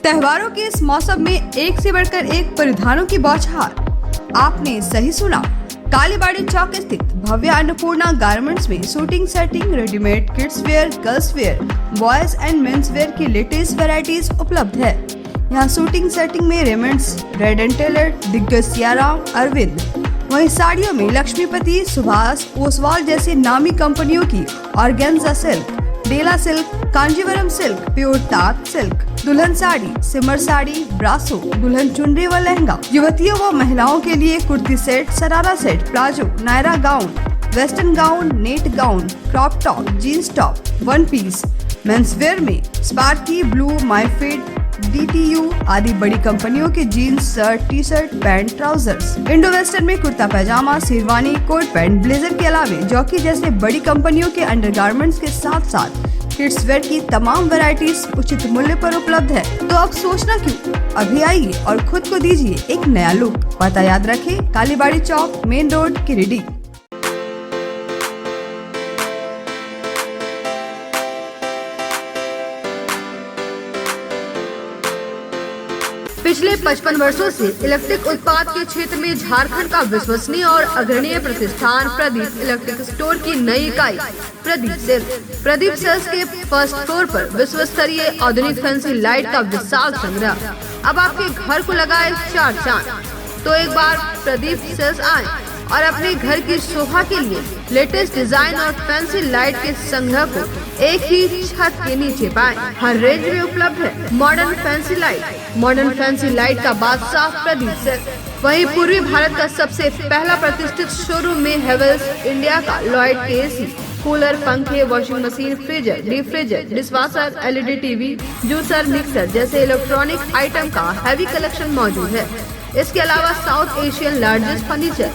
त्योहारों के इस मौसम में एक से बढ़कर एक परिधानों की बौछार। आपने सही सुना, कालीबाड़ी चौक स्थित भव्य अन्नपूर्णा गारमेंट्स में suiting shirting, readymade kids wear, girls wear, boys and mens wear की लेटेस्ट वैरायटीज उपलब्ध है। यहाँ शूटिंग सेटिंग में रेमंड्स, रेड एंड टेलर, दिग्गज सियाराम, अरविंद, वहीं साड़ियों में लक्ष्मीपति, सुभाष, ओसवाल जैसी नामी कंपनियों की ऑर्गेन्जा सिल्क, डेला सिल्क, कांजीवरम सिल्क, प्योर तात सिल्क, दुल्हन साड़ी, सिमर साड़ी, ब्रासो, दुल्हन चुनरी व लहंगा, युवतियों व महिलाओं के लिए kurti set, sharara set, palazzo, Naira gown, western gown, net gown, crop top, jeans top, one piece, mens wear में स्पार्की, ब्लू, माईफिट, DTU आदि बड़ी कंपनियों के jeans, shirt, T shirt, pant, trousers, Indo western में kurta pajama, sherwani, coat pant, blazer के अलावे jockey जैसे बड़ी कंपनियों के अंडरगारमेंट्स के साथ साथ किड्स वेयर की तमाम वैरायटीज उचित मूल्य पर उपलब्ध है। तो अब सोचना क्यों, अभी आइए और खुद को दीजिए एक नया लुक। पता याद रखें, कालीबाड़ी चौक, मेन रोड, किरिडी। पिछले 55 वर्षों से इलेक्ट्रिक उत्पाद के क्षेत्र में झारखंड का विश्वसनीय और अग्रणीय प्रतिष्ठान प्रदीप इलेक्ट्रिक स्टोर की नई इकाई प्रदीप सेल्स के फर्स्ट फ्लोर पर विश्व स्तरीय आधुनिक फैंसी लाइट का विशाल संग्रह। अब आपके घर को लगाए 4 चांद। तो एक बार प्रदीप सेल्स आए और अपने घर की शोभा के लिए लेटेस्ट डिजाइन और फैंसी लाइट के संग्रह को एक ही छत के नीचे पाएं। हर रेंज में उपलब्ध है मॉडर्न फैंसी लाइट का बादशाह प्रदीप सेल्स। वहीं पूर्वी भारत का सबसे पहला प्रतिष्ठित शोरूम में हेवेल्स इंडिया का लॉयड के एसी, कूलर, पंखे, washing machine, freezer, deep freezer, dishwasher, LED TV, juicer, mixer जैसे इलेक्ट्रॉनिक आइटम का हैवी कलेक्शन मौजूद है। इसके अलावा south Asian largest furniture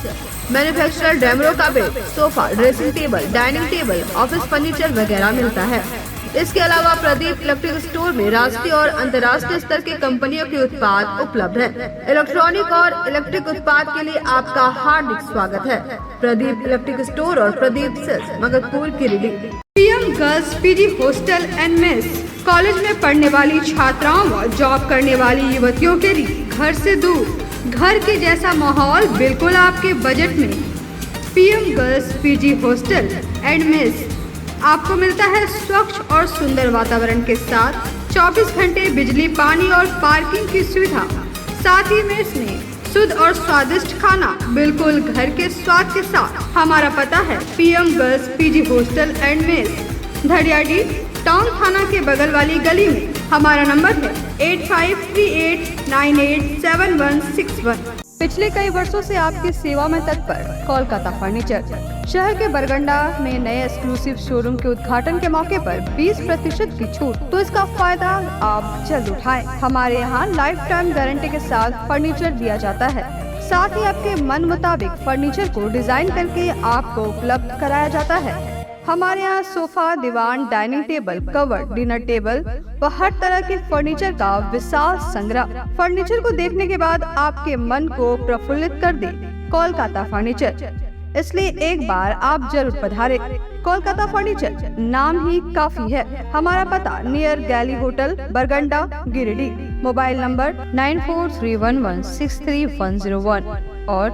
manufacturer Damro का bed, sofa, dressing table, dining table, office furniture वगैरह मिलता है। इसके अलावा प्रदीप इलेक्ट्रिक स्टोर में राष्ट्रीय और अंतर्राष्ट्रीय स्तर के कंपनियों के उत्पाद उपलब्ध हैं। इलेक्ट्रॉनिक और इलेक्ट्रिक उत्पाद के लिए आपका हार्दिक स्वागत है। प्रदीप इलेक्ट्रिक स्टोर और Pradeep sales, Magarpur, Giridih. PM girls PG hostel and mess, college में पढ़ने वाली छात्राओं व जॉब करने वाली युवतियों के लिए घर से दूर, घर के जैसा माहौल बिल्कुल आपके बजट में। PM girls PG hostel and mess आपको मिलता है स्वच्छ और सुंदर वातावरण के साथ 24 घंटे बिजली, पानी और पार्किंग की सुविधा। साथ ही मेस में शुद्ध और स्वादिष्ट खाना बिल्कुल घर के स्वाद के साथ। हमारा पता है PM girls PG hostel and mess, धड़ियाडी टाउन थाना के बगल वाली गली में। हमारा नंबर है 8538987161। पिछले कई वर्षों से आपकी सेवा में तत्पर कोलकाता फर्नीचर। शहर के बरगंडा में नए एक्सक्लूसिव शोरूम के उद्घाटन के मौके पर 20% की छूट, तो इसका फायदा आप जल्द उठाएं। हमारे यहाँ लाइफ टाइम गारंटी के साथ फर्नीचर दिया जाता है। साथ ही आपके मन मुताबिक फर्नीचर को डिजाइन करके आपको उपलब्ध कराया जाता है। हमारे यहाँ सोफा, दीवान, dining table, cover, dinner table व हर तरह के फर्नीचर का विशाल संग्रह। फर्नीचर को देखने के बाद आपके मन को प्रफुल्लित कर दे कोलकाता फर्नीचर, इसलिए एक बार आप जरूर पधारें। कोलकाता फर्नीचर नाम ही काफी है। हमारा पता नियर गैली होटल, बरगंडा, गिरिडीह। मोबाइल नंबर 9431163101 और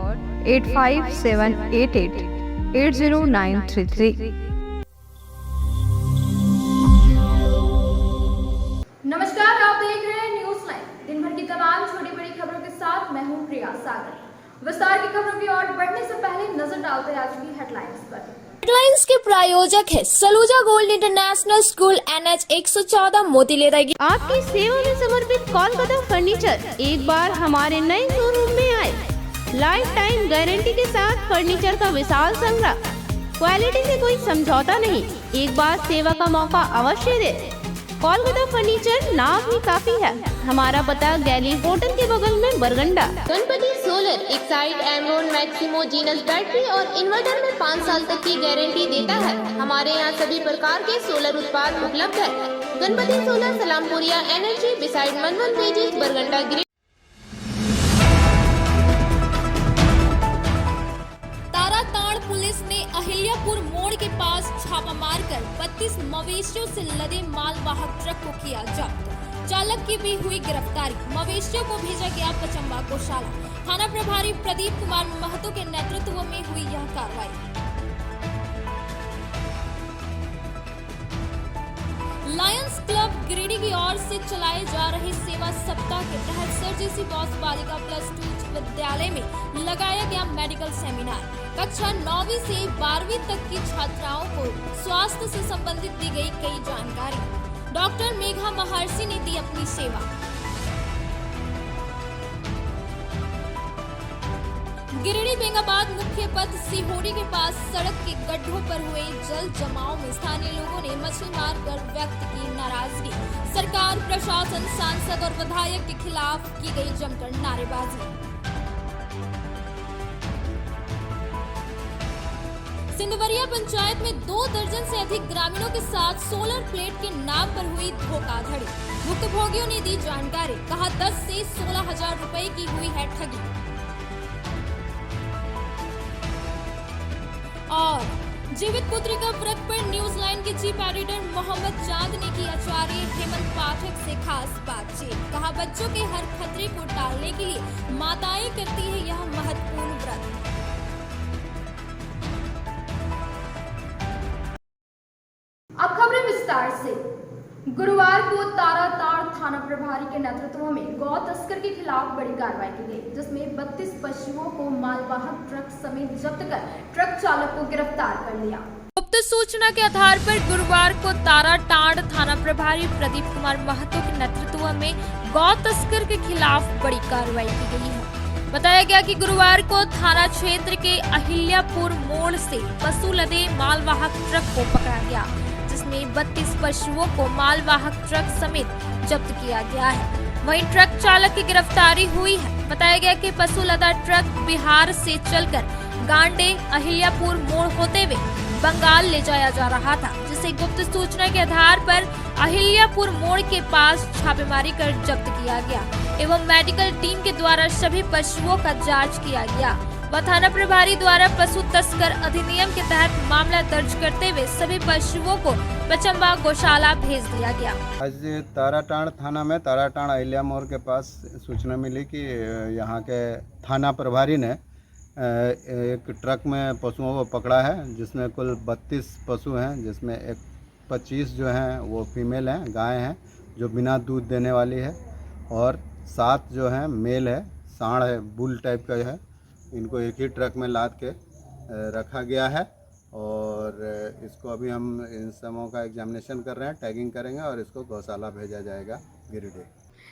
8578880933। नमस्कार, आप देख रहे हैं न्यूज़ लाइन। दिन भर की तमाम छोटी बड़ी खबरों के साथ मैं हूं प्रिया सागर। विस्तार की खबरों की ओर बढ़ने से पहले नजर डालते हैं आज की हेडलाइंस पर। हेडलाइंस के प्रायोजक है Saluja gold international school, NH 114, मोतीलेरा। आपकी सेवा में समर्पित कोलकाता फर्नीचर एक बार हमारे नए शोरूम में आए। लाइफ टाइम गारंटी के साथ फर्नीचर का विशाल संग्रह, क्वालिटी से कोई समझौता नहीं। एक बार सेवा का मौका अवश्य दे। कोलकाता फर्नीचर नाम ही काफी है। हमारा पता गैली होटल के बगल में, बरगंडा। गणपति सोलर एक side Amaron Maximo genus battery और इन्वर्टर में 5 साल तक की गारंटी देता है। हमारे यहाँ सभी प्रकार के सोलर उत्पाद उपलब्ध है। Ganpati solar, Salampuria energy, beside मनवन पेजेस, बरगंडा, गिरिडीह। ताराताड़ पुलिस ने अहिल्यापुर मोड़ के पास छापा मारकर 32 मवेशियों से लदे मालवाहक ट्रक को किया जब्त। चालक की भी हुई गिरफ्तारी। मवेशियों को भेजा गया पचम्बा गौशाला। थाना प्रभारी प्रदीप कुमार महतो के नेतृत्व में हुई यह कार्रवाई। लायंस क्लब गिरिडीह की ओर से चलाए जा रहे सेवा सप्ताह के तहत सर जेसी बॉस बालिका +2 विद्यालय में लगाया गया मेडिकल सेमिनार। कक्षा 9वीं से 12वीं तक की छात्राओं को स्वास्थ्य से संबंधित दी गई कई जानकारी। डॉक्टर मेघा महर्षि ने दी अपनी सेवा। गिरिडीह बेंगाबाद मुख्य पथ सिहोरी के पास सड़क के गड्ढों पर हुए जल जमाव में स्थानीय लोगों ने मछली मारकर व्यक्त की नाराजगी। सरकार, प्रशासन, सांसद और विधायक के खिलाफ की गई जमकर नारेबाजी। सिंधवरिया पंचायत में 2 दर्जन से अधिक ग्रामीणों के साथ सोलर प्लेट के नाम पर हुई धोखाधड़ी। भुक्तभोगियों ने दी जानकारी। कहा 10 से 16,000 रुपए की हुई है ठगी। और जीवित पुत्रिका व्रत पर न्यूज लाइन के चीफ एडिटर मोहम्मद चांद ने की आचार्य हेमंत पाठक से खास बातचीत। कहा बच्चों के हर खतरे को टालने के लिए माताएं करती है यह महत्वपूर्ण व्रत। अब खबरें विस्तार से। गुरुवार को ताराताड़ थाना प्रभारी के नेतृत्व में गौ तस्कर के खिलाफ बड़ी कार्रवाई की गई, जिसमें 32 पशुओं को मालवाहक ट्रक समेत जब्त कर ट्रक चालक को गिरफ्तार कर लिया। गुप्त सूचना के आधार पर गुरुवार को ताराताड़ थाना प्रभारी प्रदीप कुमार महतो के नेतृत्व में गौ तस्कर के खिलाफ बड़ी कार्रवाई की गई है। बताया गया कि गुरुवार को थाना क्षेत्र के अहिल्यापुर मोड़ से पशु लदे मालवाहक ट्रक को पकड़ा गया, जिसमें 32 पशुओं को मालवाहक ट्रक समेत जब्त किया गया है। वहीं ट्रक चालक की गिरफ्तारी हुई है। बताया गया कि पशु लदा ट्रक बिहार से चलकर गांडे अहिल्यापुर मोड़ होते हुए बंगाल ले जाया जा रहा था, जिसे गुप्त सूचना के आधार पर अहिल्यापुर मोड़ के पास छापेमारी कर जब्त किया गया एवं मेडिकल टीम के द्वारा सभी पशुओं का जाँच किया गया व थाना प्रभारी द्वारा पशु तस्कर अधिनियम के तहत मामला दर्ज करते हुए सभी पशुओं को पचम्बा गौशाला भेज दिया गया। आज ताराटाड़ थाना में ताराटाड़ अहिल्या मोड़ के पास सूचना मिली कि यहाँ के थाना प्रभारी ने एक ट्रक में पशुओं को पकड़ा है, जिसमें कुल 32 पशु हैं, जिसमें एक 25 जो हैं वो फीमेल हैं, गाय हैं जो बिना दूध देने वाली है, और 7 जो हैं मेल है, सांड है, बुल टाइप का है। इनको एक ही ट्रक में लाद के रखा गया है और इसको अभी हम इन समों का एग्जामिनेशन कर रहे हैं, टैगिंग करेंगे और इसको गौशाला भेजा जाएगा गिरिडीह।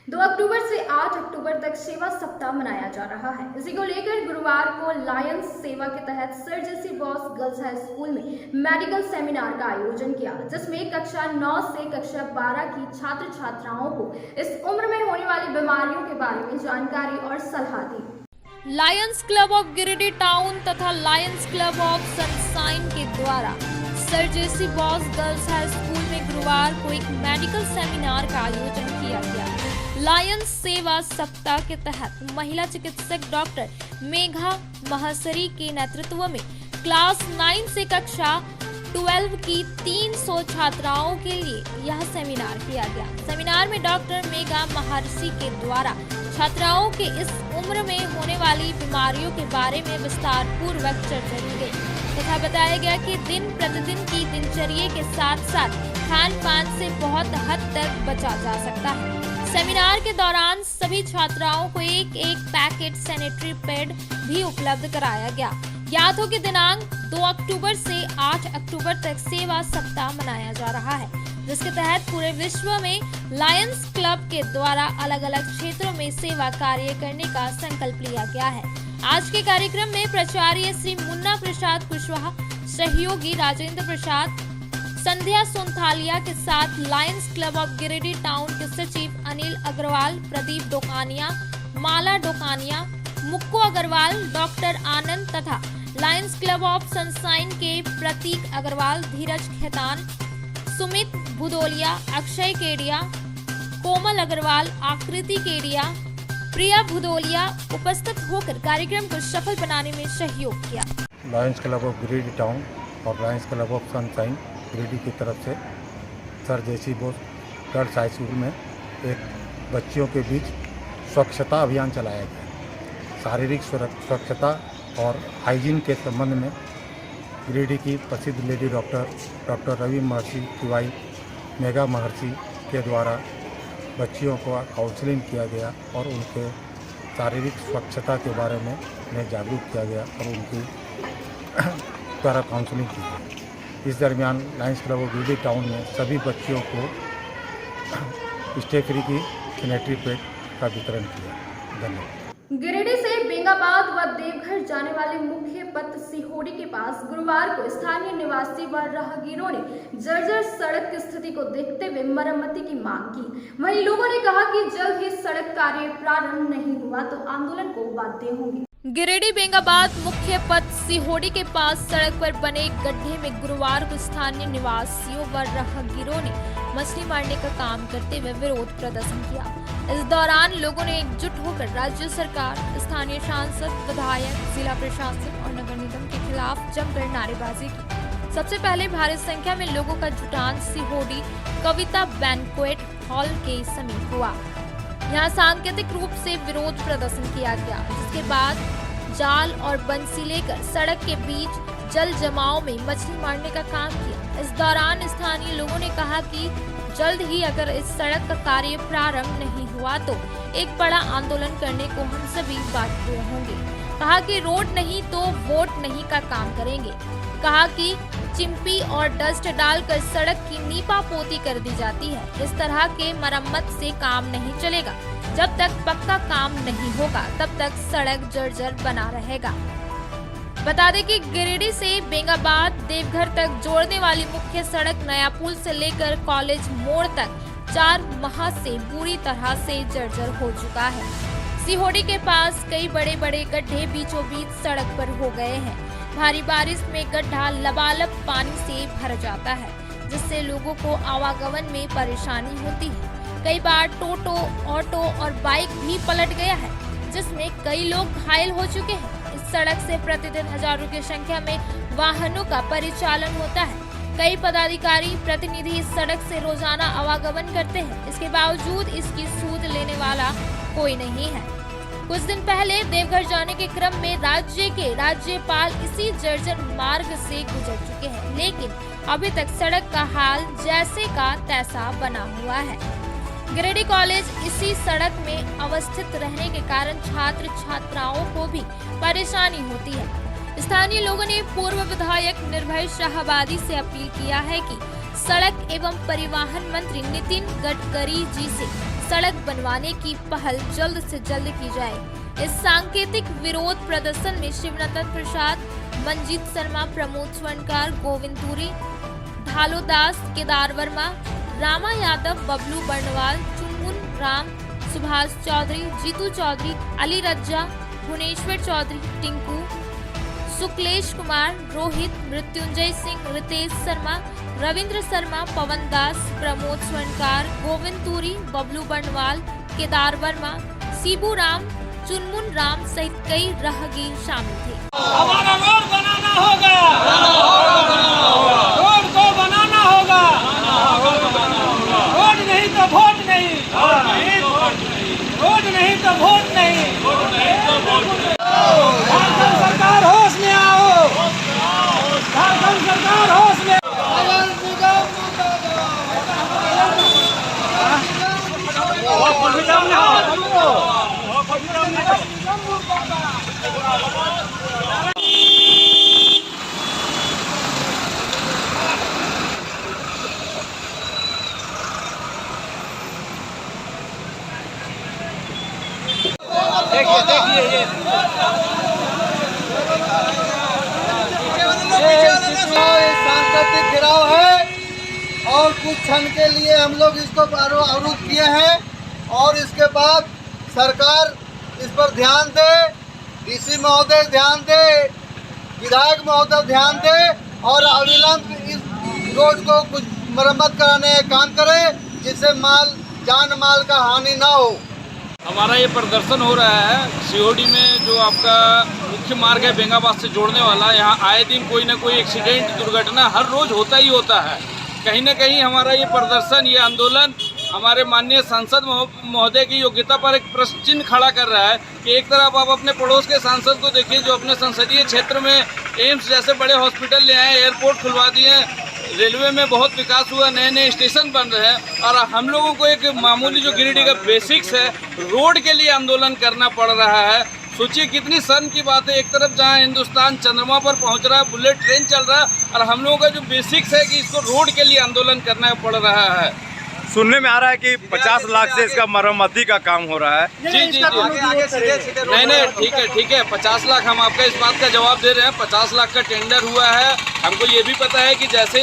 2 अक्टूबर से 8 अक्टूबर तक सेवा सप्ताह मनाया जा रहा है। इसी को लेकर गुरुवार को लायंस सेवा के तहत sir J C Bose Girls High School में मेडिकल सेमिनार का आयोजन किया, जिसमें कक्षा 9 से कक्षा 12 की छात्र छात्राओं को इस उम्र में होने वाली बीमारियों के बारे में जानकारी और सलाह दी। Lions Club of Giridih Town तथा लायंस क्लब ऑफ सनशाइन के द्वारा Sir J C Bose Girls High School में गुरुवार को एक मेडिकल सेमिनार का आयोजन किया गया। लायंस सेवा सप्ताह के तहत महिला चिकित्सक डॉक्टर मेघा महर्षि के नेतृत्व में क्लास 9 से कक्षा 12 की 300 छात्राओं के लिए यह सेमिनार किया गया। सेमिनार में डॉक्टर मेघा महर्षि के द्वारा छात्राओं के इस उम्र में होने वाली बीमारियों के बारे में विस्तार पूर्वक चर्चा की गई तथा बताया गया कि दिन प्रतिदिन की दिनचर्या के साथ साथ खान पान से बहुत हद तक बचा जा सकता है। सेमिनार के दौरान सभी छात्राओं को एक पैकेट सैनिटरी पैड भी उपलब्ध कराया गया। ज्ञात हो कि दिनांक 2 अक्टूबर से 8 अक्टूबर तक सेवा सप्ताह मनाया जा रहा है, जिसके तहत पूरे विश्व में लायंस क्लब के द्वारा अलग अलग क्षेत्रों में सेवा कार्य करने का संकल्प लिया गया है। आज के कार्यक्रम में प्राचार्य श्री मुन्ना प्रसाद कुशवाहा, सहयोगी राजेंद्र प्रसाद, संध्या सोनथालिया के साथ Lions Club of Giridih town के सचिव अनिल अग्रवाल, प्रदीप डोकानिया, माला डोकानिया, मुक्को अग्रवाल, डॉक्टर आनंद तथा लायंस क्लब ऑफ सनशाइन के प्रतीक अग्रवाल, धीरज खेतान, सुमित भुदोलिया, अक्षय केडिया, कोमल अग्रवाल, आकृति केडिया, प्रिया भुदोलिया उपस्थित होकर कार्यक्रम को सफल बनाने में सहयोग किया। Lions Club of Giridih Town और Lions Club of Sunshine Giridih की तरफ से Sir J C Bose Girls High School में एक बच्चियों के बीच स्वच्छता अभियान चलाया गया। शारीरिक स्वच्छता और हाइजीन के संबंध में गिरिडीह की प्रसिद्ध लेडी डॉक्टर रवि महर्षि की वाइफ मेघा महर्षि के द्वारा बच्चियों को काउंसलिंग किया गया और उनके शारीरिक स्वच्छता के बारे में उन्हें जागरूक किया गया और उनकी द्वारा काउंसलिंग की गई। इस दरमियान Lions Club of Giridih town में सभी बच्चियों को स्टे फ्री की सैनिटरी पैड का वितरण किया। धन्यवाद। गिरिडीह से बेंगाबाद व देवघर जाने वाले मुख्य पथ सिहोड़ी के पास गुरुवार को स्थानीय निवासी व राहगीरों ने जर्जर सड़क की स्थिति को देखते हुए मरम्मती की मांग की। वहीं लोगों ने कहा कि जल्द ही सड़क कार्य प्रारंभ नहीं हुआ तो आंदोलन को बाध्य होंगे। गिरिडीह बेंगाबाद मुख्य पथ सिहोड़ी के पास सड़क पर बने गड्ढे में गुरुवार को स्थानीय निवासियों व राहगीरों ने मछली मारने का काम करते हुए विरोध प्रदर्शन किया। इस दौरान लोगों ने एकजुट होकर राज्य सरकार, स्थानीय सांसद, विधायक, जिला प्रशासन और नगर निगम के खिलाफ जमकर नारेबाजी की। सबसे पहले भारी संख्या में लोगों का जुटान सिहोड़ी कविता बैंक्वेट हॉल के समीप हुआ। यहाँ सांकेतिक रूप से विरोध प्रदर्शन किया गया, जिसके बाद जाल और बंसी लेकर सड़क के बीच जल जमाव में मछली मारने का काम किया। इस दौरान स्थानीय लोगों ने कहा कि जल्द ही अगर इस सड़क का कार्य प्रारंभ नहीं हुआ तो एक बड़ा आंदोलन करने को हम सभी बाध्य होंगे। कहा कि रोड नहीं तो वोट नहीं का काम करेंगे। कहा कि चिंपी और डस्ट डालकर सड़क की नीपा पोती कर दी जाती है। इस तरह के मरम्मत से काम नहीं चलेगा। जब तक पक्का काम नहीं होगा तब तक सड़क जर्जर बना रहेगा। बता दें कि गिरिडीह से बेंगाबाद देवघर तक जोड़ने वाली मुख्य सड़क नया पुल से लेकर कॉलेज मोड़ तक 4 माह से बुरी तरह से जर्जर हो चुका है। सिहोड़ी के पास कई बड़े बड़े गड्ढे बीचों बीच सड़क पर हो गए हैं। भारी बारिश में गड्ढा लबालब पानी से भर जाता है, जिससे लोगों को आवागमन में परेशानी होती है। कई बार टोटो, ऑटो और बाइक भी पलट गया है, जिसमें कई लोग घायल हो चुके हैं। इस सड़क से प्रतिदिन हजारों की संख्या में वाहनों का परिचालन होता है। कई पदाधिकारी प्रतिनिधि इस सड़क से रोजाना आवागमन करते हैं। इसके बावजूद इसकी सूद लेने वाला कोई नहीं है। कुछ दिन पहले देवघर जाने के क्रम में राज्य के राज्यपाल इसी जर्जर मार्ग से गुजर चुके हैं, लेकिन अभी तक सड़क का हाल जैसे का तैसा बना हुआ है। गिरिडीह कॉलेज इसी सड़क में अवस्थित रहने के कारण छात्र छात्राओं को भी परेशानी होती है। स्थानीय लोगों ने पूर्व विधायक निर्भय शाहबादी से अपील किया है कि सड़क एवं परिवहन मंत्री नितिन गडकरी जी से सड़क बनवाने की पहल जल्द से जल्द की जाए। इस सांकेतिक विरोध प्रदर्शन में शिवनंदन प्रसाद, मंजीत शर्मा, प्रमोद स्वर्णकार, गोविंद तुरी, ढालो दास, केदार वर्मा, रामा यादव, बबलू बर्णवाल, चुनमुन राम, सुभाष चौधरी, जीतू चौधरी, अली रज्जा, भुवनेश्वर चौधरी, टिंकू, सुकलेश कुमार, रोहित, मृत्युंजय सिंह, रितेश शर्मा, रविंद्र शर्मा, पवन दास, प्रमोद स्वर्णकार, गोविंद तुरी, बबलू बर्णवाल, केदार वर्मा, सीबू राम, चुनमुन राम सहित कई राहगीर शामिल थे। हमारा रोड बनाना होगा, रोड को बनाना होगा, रोड नहीं तो वोट नहीं, रोड नहीं तो वोट नहीं। झारखंड सरकार होश में आओ, झारखंड सरकार होश में। देखिए ये सांकेतिक गिराव है और कुछ क्षण के लिए हम लोग इसको अवरुद्ध किए हैं और इसके बाद सरकार इस पर ध्यान दे, डीसी महोदय ध्यान दे, विधायक महोदय ध्यान दे और अविलंब इस रोड को कुछ मरम्मत कराने का काम करे, जिससे जान माल का हानि ना हो। हमारा ये प्रदर्शन हो रहा है सिहोड़ी में, जो आपका मुख्य मार्ग है बेंगाबाद से जोड़ने वाला। यहाँ आए दिन कोई ना कोई एक्सीडेंट, दुर्घटना हर रोज होता ही होता है। कहीं ना कहीं हमारा ये प्रदर्शन, ये आंदोलन हमारे माननीय सांसद महोदय की योग्यता पर एक प्रश्न चिन्ह खड़ा कर रहा है कि एक तरफ आप अपने पड़ोस के सांसद को देखिए जो अपने संसदीय क्षेत्र में एम्स जैसे बड़े हॉस्पिटल ले आए, एयरपोर्ट खुलवा दिए, रेलवे में बहुत विकास हुआ, नए नए स्टेशन बन रहे हैं, और हम लोगों को एक मामूली जो गिरिडीह का बेसिक्स है रोड के लिए आंदोलन करना पड़ रहा है। सोचिए कितनी शर्म की बात है, एक तरफ जहां हिंदुस्तान चंद्रमा पर पहुंच रहा है, बुलेट ट्रेन चल रहा है, और हम लोगों का जो बेसिक्स है कि इसको रोड के लिए आंदोलन करना पड़ रहा है। सुनने में आ रहा है कि 50 लाख से इसका मरम्मती का काम हो रहा है। जी जी नहीं ठीक है 50 लाख हम आपका इस बात का जवाब दे रहे हैं। 50 लाख का टेंडर हुआ है। हमको ये भी पता है कि जैसे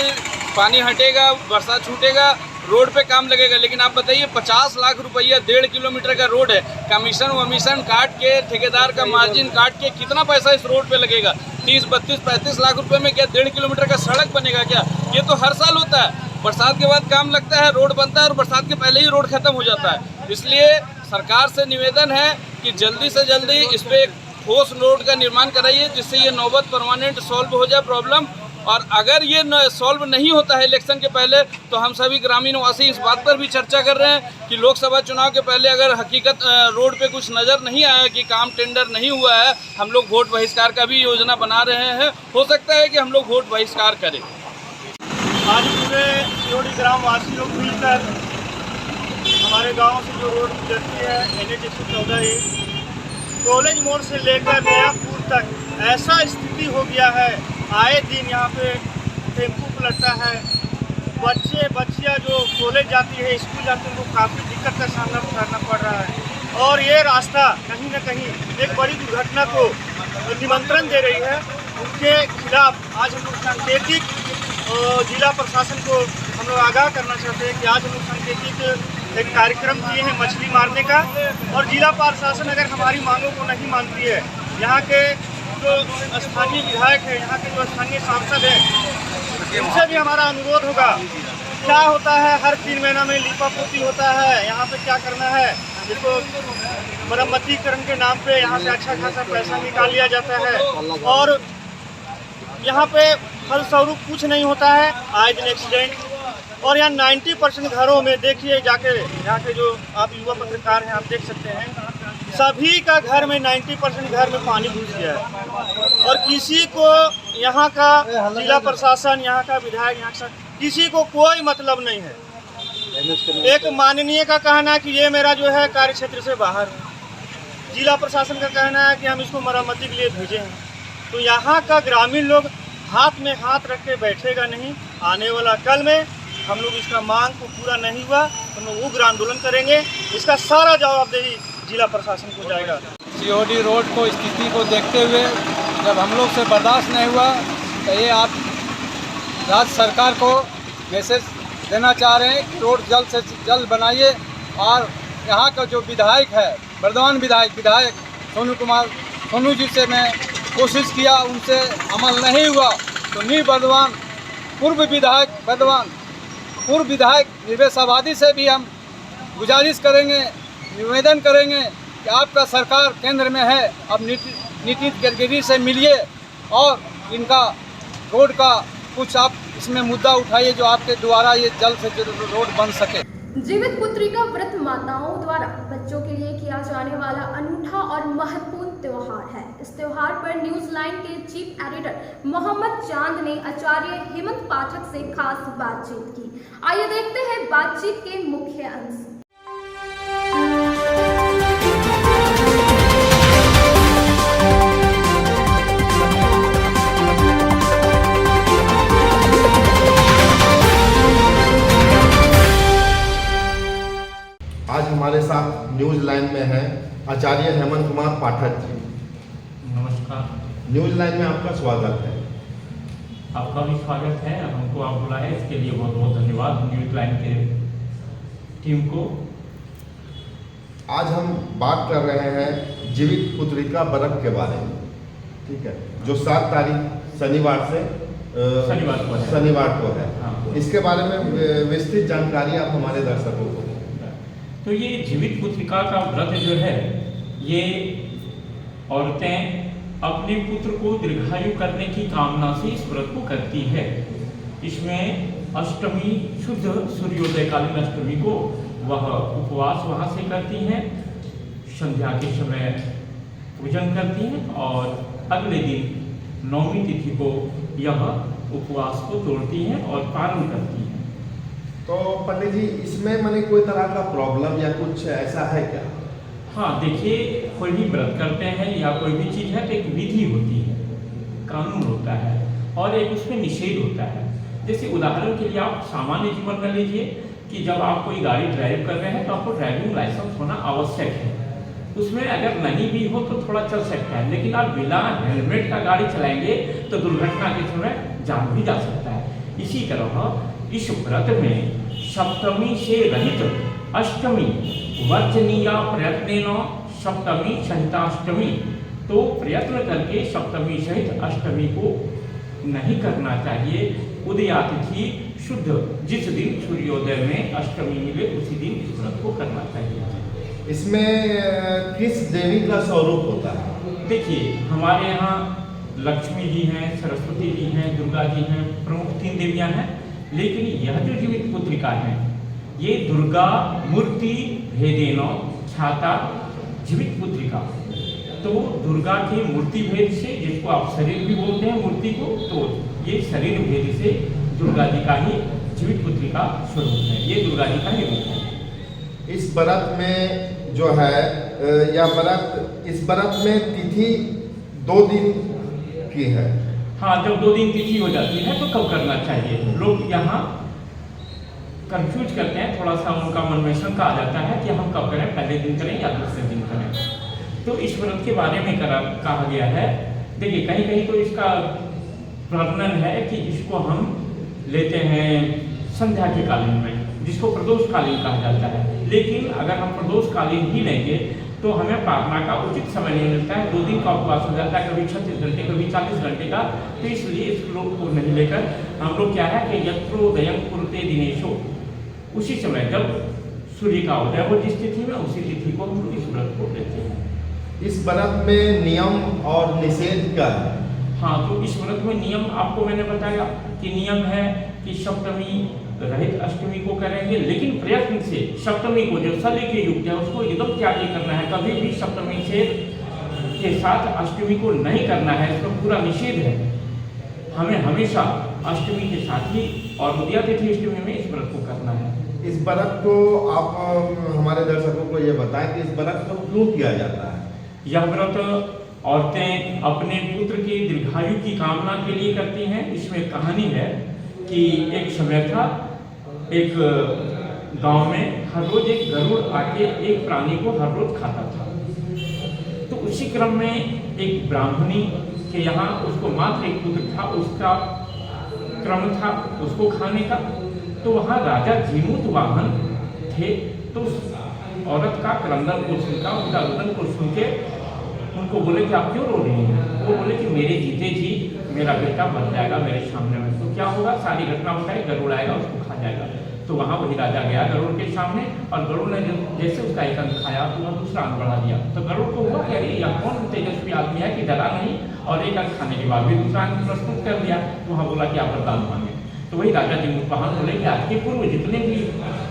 पानी हटेगा, बरसात छूटेगा, रोड पे काम लगेगा। लेकिन आप बताइए 50 लाख रुपया 1.5 किलोमीटर का रोड है, कमीशन वमीशन काट के, ठेकेदार का मार्जिन काट के कितना पैसा इस रोड पे लगेगा? 30, 32, 35 लाख रुपए में क्या 1.5 किलोमीटर का सड़क बनेगा क्या? ये तो हर साल होता है। बरसात के बाद काम लगता है, रोड बनता है, और बरसात के पहले ही रोड खत्म हो जाता है। इसलिए सरकार से निवेदन है कि जल्दी से जल्दी इस पर एक ठोस रोड का निर्माण कराइए, जिससे ये नौबत परमानेंट सॉल्व हो जाए प्रॉब्लम। और अगर ये सॉल्व नहीं होता है इलेक्शन के पहले, तो हम सभी ग्रामीण वासी इस बात पर भी चर्चा कर रहे हैं कि लोकसभा चुनाव के पहले अगर हकीकत रोड पे कुछ नज़र नहीं आया कि काम टेंडर नहीं हुआ है, हम लोग वोट बहिष्कार का भी योजना बना रहे हैं। हो सकता है कि हम लोग वोट बहिष्कार करें। आज पूरे सीहोडी ग्रामवासी लोग मिलकर हमारे गांव से जो रोड गुजरती है NH 114 कॉलेज मोड़ से लेकर नयापुर तक ऐसा स्थिति हो गया है, आए दिन यहाँ पे टेम्पू पलटता है, बच्चियाँ जो कॉलेज जाती है, स्कूल जाती है, उनको काफ़ी दिक्कत का सामना करना पड़ रहा है। और ये रास्ता कहीं न कहीं एक बड़ी दुर्घटना को निमंत्रण दे रही है। उनके खिलाफ आज हम लोग सांकेतिक जिला प्रशासन को हम लोग आगाह करना चाहते हैं कि आज हम लोग सांकेतिक एक कार्यक्रम किए हैं मछली मारने का, और जिला प्रशासन अगर हमारी मांगों को नहीं मानती है, यहाँ के जो स्थानीय विधायक है, यहाँ के जो स्थानीय सांसद हैं, उनसे भी हमारा अनुरोध होगा। क्या होता है, हर 3 महीना में लीपापोती होता है, यहाँ पे क्या करना है, इसको मरम्मतीकरण के नाम पे यहाँ से अच्छा खासा पैसा निकाल लिया जाता है, और यहाँ पे फलस्वरूप कुछ नहीं होता है, आए दिन एक्सीडेंट। और यहाँ 90% घरों में देखिए जाके, यहाँ के जो आप युवा पत्रकार हैं आप देख सकते हैं, सभी का घर में 90% घर में पानी घुस गया है, और किसी को यहाँ का जिला प्रशासन, यहाँ का विधायक, यहाँ का किसी को कोई मतलब नहीं है। एक माननीय का कहना है कि ये मेरा जो है कार्य क्षेत्र से बाहर है, जिला प्रशासन का कहना है कि हम इसको मरम्मती के लिए भेजे हैं। तो यहाँ का ग्रामीण लोग हाथ में हाथ रख के बैठेगा नहीं। आने वाला कल में हम लोग इसका मांग को पूरा नहीं हुआ तो हम लोग उग्र आंदोलन करेंगे। इसका सारा जवाबदेही जिला प्रशासन को जाएगा। सीहोडी रोड को स्थिति को देखते हुए जब हम लोग से बर्दाश्त नहीं हुआ, तो ये आप राज्य सरकार को मैसेज देना चाह रहे हैं कि रोड जल्द से जल्द बनाइए। और यहाँ का जो विधायक है, वर्धमान विधायक सोनू जी से मैं कोशिश किया, उनसे अमल नहीं हुआ, तो निवर्तमान पूर्व विधायक निवेश आबादी से भी हम गुजारिश करेंगे, निवेदन करेंगे कि आपका सरकार केंद्र में है, अब नीतीश गडकरी से मिलिए और इनका रोड का कुछ आप इसमें मुद्दा उठाइए जो आपके द्वारा ये जल्द से जल्द रोड बन सके। जीवित पुत्रिका व्रत माताओं द्वारा बच्चों के लिए किया जाने वाला अनूठा और महत्वपूर्ण त्योहार है। इस त्योहार पर न्यूज लाइन के चीफ एडिटर मोहम्मद चांद ने आचार्य हेमंत पाठक से खास बातचीत की। आइए देखते हैं बातचीत के मुख्य अंश। आज हमारे साथ न्यूज लाइन में है आचार्य हेमंत कुमार पाठक जी। नमस्कार। न्यूज लाइन में आपका स्वागत है। आपका भी स्वागत है। हमको आप बुलाए इसके लिए बहुत बहुत धन्यवाद न्यूज लाइन के टीम को। आज हम बात कर रहे हैं जीवित पुत्रिका व्रत के बारे में, ठीक है, जो 7 तारीख शनिवार को है। हाँ। इसके बारे में विस्तृत जानकारी आप हमारे दर्शकों को। तो ये जीवित पुत्रिका का व्रत जो है, ये औरतें अपने पुत्र को दीर्घायु करने की कामना से इस व्रत को करती है। इसमें अष्टमी, शुद्ध सूर्योदयकालीन अष्टमी को वह उपवास वहाँ से करती हैं, संध्या के समय पूजन करती हैं और अगले दिन 9वीं तिथि को यह उपवास को तोड़ती हैं और पारण करती हैं। तो पंडित जी, इसमें मैंने कोई तरह का प्रॉब्लम या कुछ ऐसा है क्या? हाँ देखिए, कोई भी व्रत करते हैं या कोई भी चीज़ है तो एक विधि होती है, कानून होता है और एक उसमें निषेध होता है। जैसे उदाहरण के लिए आप सामान्य जीवन में लीजिए कि जब आप कोई गाड़ी ड्राइव कर रहे हैं तो आपको ड्राइविंग लाइसेंस होना आवश्यक है। उसमें अगर नहीं भी हो तो थोड़ा चल सकता है, लेकिन आप बिना हेलमेट का गाड़ी चलाएंगे तो दुर्घटना के समय जान भी जा सकता है। इसी तरह इस व्रत में सप्तमी से रहित अष्टमी वर्जनीया प्रयत्न सप्तमी सहिताष्टमी, तो प्रयत्न करके सप्तमी सहित अष्टमी को नहीं करना चाहिए। उदयातिथि शुद्ध जिस दिन सूर्योदय में अष्टमी मिले उसी दिन इस व्रत को करना चाहिए। इसमें किस देवी का स्वरूप होता है? देखिए, हमारे यहाँ लक्ष्मी जी हैं, सरस्वती जी हैं, दुर्गा जी हैं, प्रमुख 3 देवियाँ हैं। लेकिन यह जो जीवित पुत्रिका है ये दुर्गा मूर्ति भेदेन छाता जीवित पुत्रिका, तो दुर्गा के मूर्ति भेद से, जिसको आप शरीर भी बोलते हैं मूर्ति को, तो ये शरीर भेद से दुर्गा जी का ही जीवित पुत्रिका स्वरूप है, ये दुर्गा जी का ही रूप है। इस व्रत में जो है इस व्रत में तिथि 2 दिन की है। हाँ, जब 2 दिन तिथि हो जाती है तो कब करना चाहिए? लोग यहाँ कंफ्यूज करते हैं, थोड़ा सा उनका मन में शंका आ जाता है कि हम कब करें, पहले दिन करें या दूसरे दिन करें। तो इस व्रत के बारे में कहा गया है। देखिए, कहीं कहीं तो इसका वर्णन है कि इसको हम लेते हैं संध्या के कालीन में, जिसको प्रदोषकालीन कहा जाता है। लेकिन अगर हम प्रदोषकालीन ही लेंगे तो हमें प्रार्थना का उचित समय नहीं मिलता है। 2 दिन का उपवास हो जाता है, कभी 36 घंटे, कभी 40 घंटे का। तो इसलिए इस श्लोक को नहीं लेकर हम लोग क्या है कि यत्रोदयं कुरुते दिनेशो, उसी समय जब सूर्य का उदय हो जिस तिथि में, उसी तिथि को हम इस व्रत को लेते हैं। इस व्रत में नियम और निषेध क्या है? हाँ, तो इस व्रत में नियम आपको मैंने बताया कि नियम है कि सप्तमी रहित अष्टमी को करेंगे, लेकिन प्रयत्न से सप्तमी को जो शल्य के युक्त है उसको एकदम त्याग करना है। कभी भी सप्तमी से के साथ अष्टमी को नहीं करना है, इसका पूरा निषेध है। हमें हमेशा अष्टमी के साथ ही और उदयातिथि अष्टमी में इस व्रत को करना है। इस व्रत को आप हमारे दर्शकों को ये बताएं कि इस व्रत को क्यों किया जाता है? यह व्रत औरतें अपने पुत्र की दीर्घायु की कामना के लिए करती हैं। इसमें कहानी है कि एक समय था, एक गांव में हर रोज एक गरुड़ आके एक प्राणी को हर रोज खाता था। तो उसी क्रम में एक ब्राह्मणी के यहाँ उसको मात्र एक पुत्र था, उसका क्रम था उसको खाने का। तो वहाँ राजा जीमूत वाहन थे, तो उस औरत का क्रंदन को सुनकर, उनका रुदन को सुन के उनको बोले कि आप क्यों रो रही हैं? वो बोले कि मेरे जीते जी मेरा बेटा बन जाएगा मेरे सामने में। तो क्या होगा, सारी घटना बताई, गरुड़ आएगा उसको खा जाएगा। तो वहाँ वही राजा गया गरुड़ के सामने, और गरुड़ ने जैसे उसका एक अंग खाया तो वह दूसरा अंग बढ़ा दिया। तो गरुड़ को हुआ कि अरे यह कौन तेजस्वी आदमी है कि डरा नहीं और एक अंग खाने के बाद भी दूसरा अंग प्रस्तुत कर दिया। तो वहाँ बोला कि आप वरदान मांगे। तो वही राजा जीमूत वाहन बोले कि आज के पूर्व जितने भी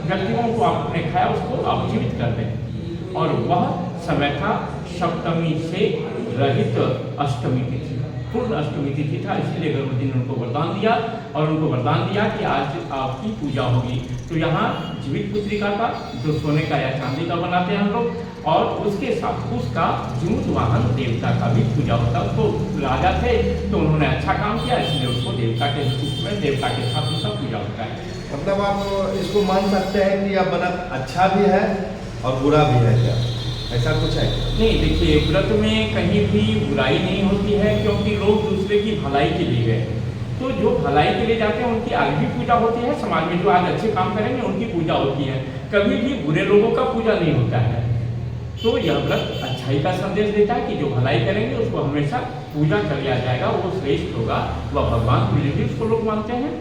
व्यक्तियों को आपने खाया उसको आप जीवित कर दें। और वह समय था सप्तमी से रहित अष्टमी तिथि, पूर्ण अष्टमी तिथि था। इसलिए गरुड़ जी ने उनको वरदान दिया और उनको वरदान दिया कि आज आपकी पूजा होगी। तो यहाँ जीवित पुत्रिका का जो सोने का या चांदी का बनाते हैं हम लोग, और उसके साथ उसका जीमूत वाहन देवता का भी पूजा होता है। उसको राजा थे तो उन्होंने अच्छा काम किया, इसलिए उसको देवता के रूप में देवता के साथ उसका पूजा होता है। मतलब आप इसको मान सकते हैं कि यह व्रत अच्छा भी है और बुरा भी है क्या? ऐसा कुछ है? नहीं, देखिए, व्रत में कहीं भी बुराई नहीं होती है, क्योंकि लोग दूसरे की भलाई के लिए गए। तो जो भलाई के लिए जाते हैं उनकी आज भी पूजा होती है। समाज में जो आज अच्छे काम करेंगे उनकी पूजा होती है, कभी भी बुरे लोगों का पूजा नहीं होता है। तो यह व्रत अच्छाई का संदेश देता है कि जो भलाई करेंगे उसको हमेशा पूजा कर लिया जाएगा, वो श्रेष्ठ होगा, वह भगवान के लिए भी उसको लोग मानते हैं।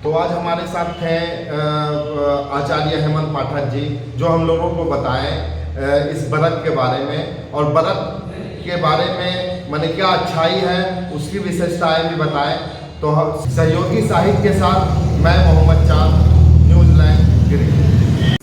तो आज हमारे साथ हैं आचार्य हेमंत पाठक जी, जो हम लोगों को बताएं इस व्रत के बारे में, और व्रत के बारे में मैंने क्या अच्छाई है उसकी विशेषताएं भी बताएं। तो सहयोगी साहित्य के साथ मैं मोहम्मद चांद, न्यूज़ लैंड गिरी।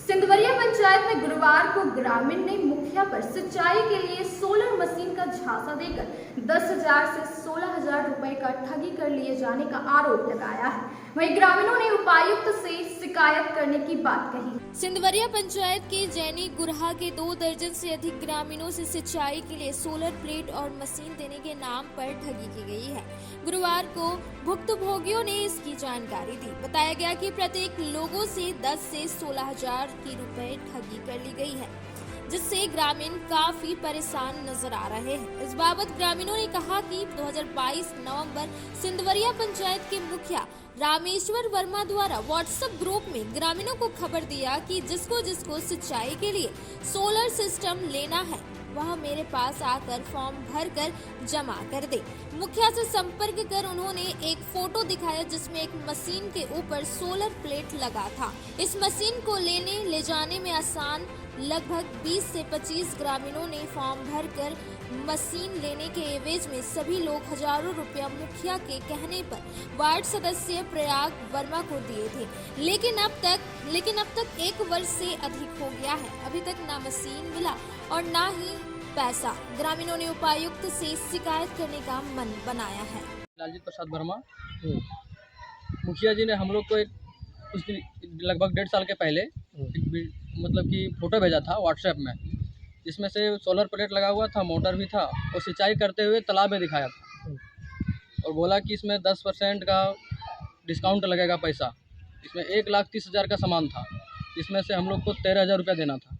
ग्रामीण ने मुखिया पर सिंचाई के लिए सोलर मशीन का झांसा देकर 10,000 से 16,000 रुपए का ठगी कर लिए जाने का आरोप लगाया है। वहीं ग्रामीणों ने उपायुक्त से शिकायत करने की बात कही। सिंदवरिया पंचायत के जैनी गुरहा के 2 दर्जन से अधिक ग्रामीणों से सिंचाई के लिए सोलर प्लेट और मशीन देने के नाम पर ठगी की गई है। गुरुवार को भुक्तभोगियों ने इसकी जानकारी दी। बताया गया कि प्रत्येक लोगों से 10 से 16,000 की रुपए ठगी कर ली गई है, जिससे ग्रामीण काफी परेशान नजर आ रहे हैं। इस बाबत ग्रामीणों ने कहा कि 2022 नवंबर सिंदवरिया पंचायत के मुखिया रामेश्वर वर्मा द्वारा व्हाट्सएप ग्रुप में ग्रामीणों को खबर दिया कि जिसको जिसको सिंचाई के लिए सोलर सिस्टम लेना है वह मेरे पास आकर फॉर्म भरकर जमा कर दे। मुखिया से संपर्क कर उन्होंने एक फोटो दिखाया जिसमें एक मशीन के ऊपर सोलर प्लेट लगा था। इस मशीन को लेने ले जाने में आसान लगभग 20 से 25 ग्रामीणों ने फॉर्म भरकर मशीन लेने के एवज में सभी लोग हजारों रुपया मुखिया के कहने पर वार्ड सदस्य प्रयाग वर्मा को दिए थे। लेकिन अब तक 1 वर्ष से अधिक हो गया है, अभी तक ना मशीन मिला और ना ही पैसा। ग्रामीणों ने उपायुक्त से शिकायत करने का मन बनाया है। लालजीत प्रसाद वर्मा मुखिया जी ने हम लोग को कुछ दिन लगभग 1.5 साल के पहले मतलब कि फ़ोटो भेजा था व्हाट्सएप में, जिसमें से सोलर प्लेट लगा हुआ था, मोटर भी था और सिंचाई करते हुए तालाब में दिखाया था और बोला कि इसमें 10% का डिस्काउंट लगेगा पैसा। इसमें 1,30,000 का सामान था, जिसमें से हम लोग को 13,000 रुपया देना था।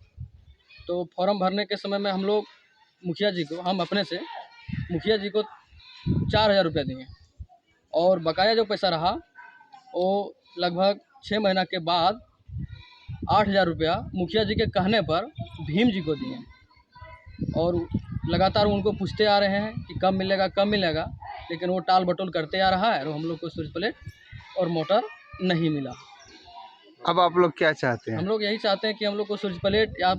तो फॉर्म भरने के समय में हम लोग हम अपने से मुखिया जी को 4,000 रुपया दिए और बकाया जो पैसा रहा वो लगभग 6 महीना के बाद 8,000 रुपया मुखिया जी के कहने पर भीम जी को दिए और लगातार उनको पूछते आ रहे हैं कि कब मिलेगा, लेकिन वो टाल बटोल करते आ रहा है और हम लोग को स्विच प्लेट और मोटर नहीं मिला। अब आप लोग क्या चाहते हैं? हम लोग यही चाहते हैं कि हम लोग को स्विच प्लेट या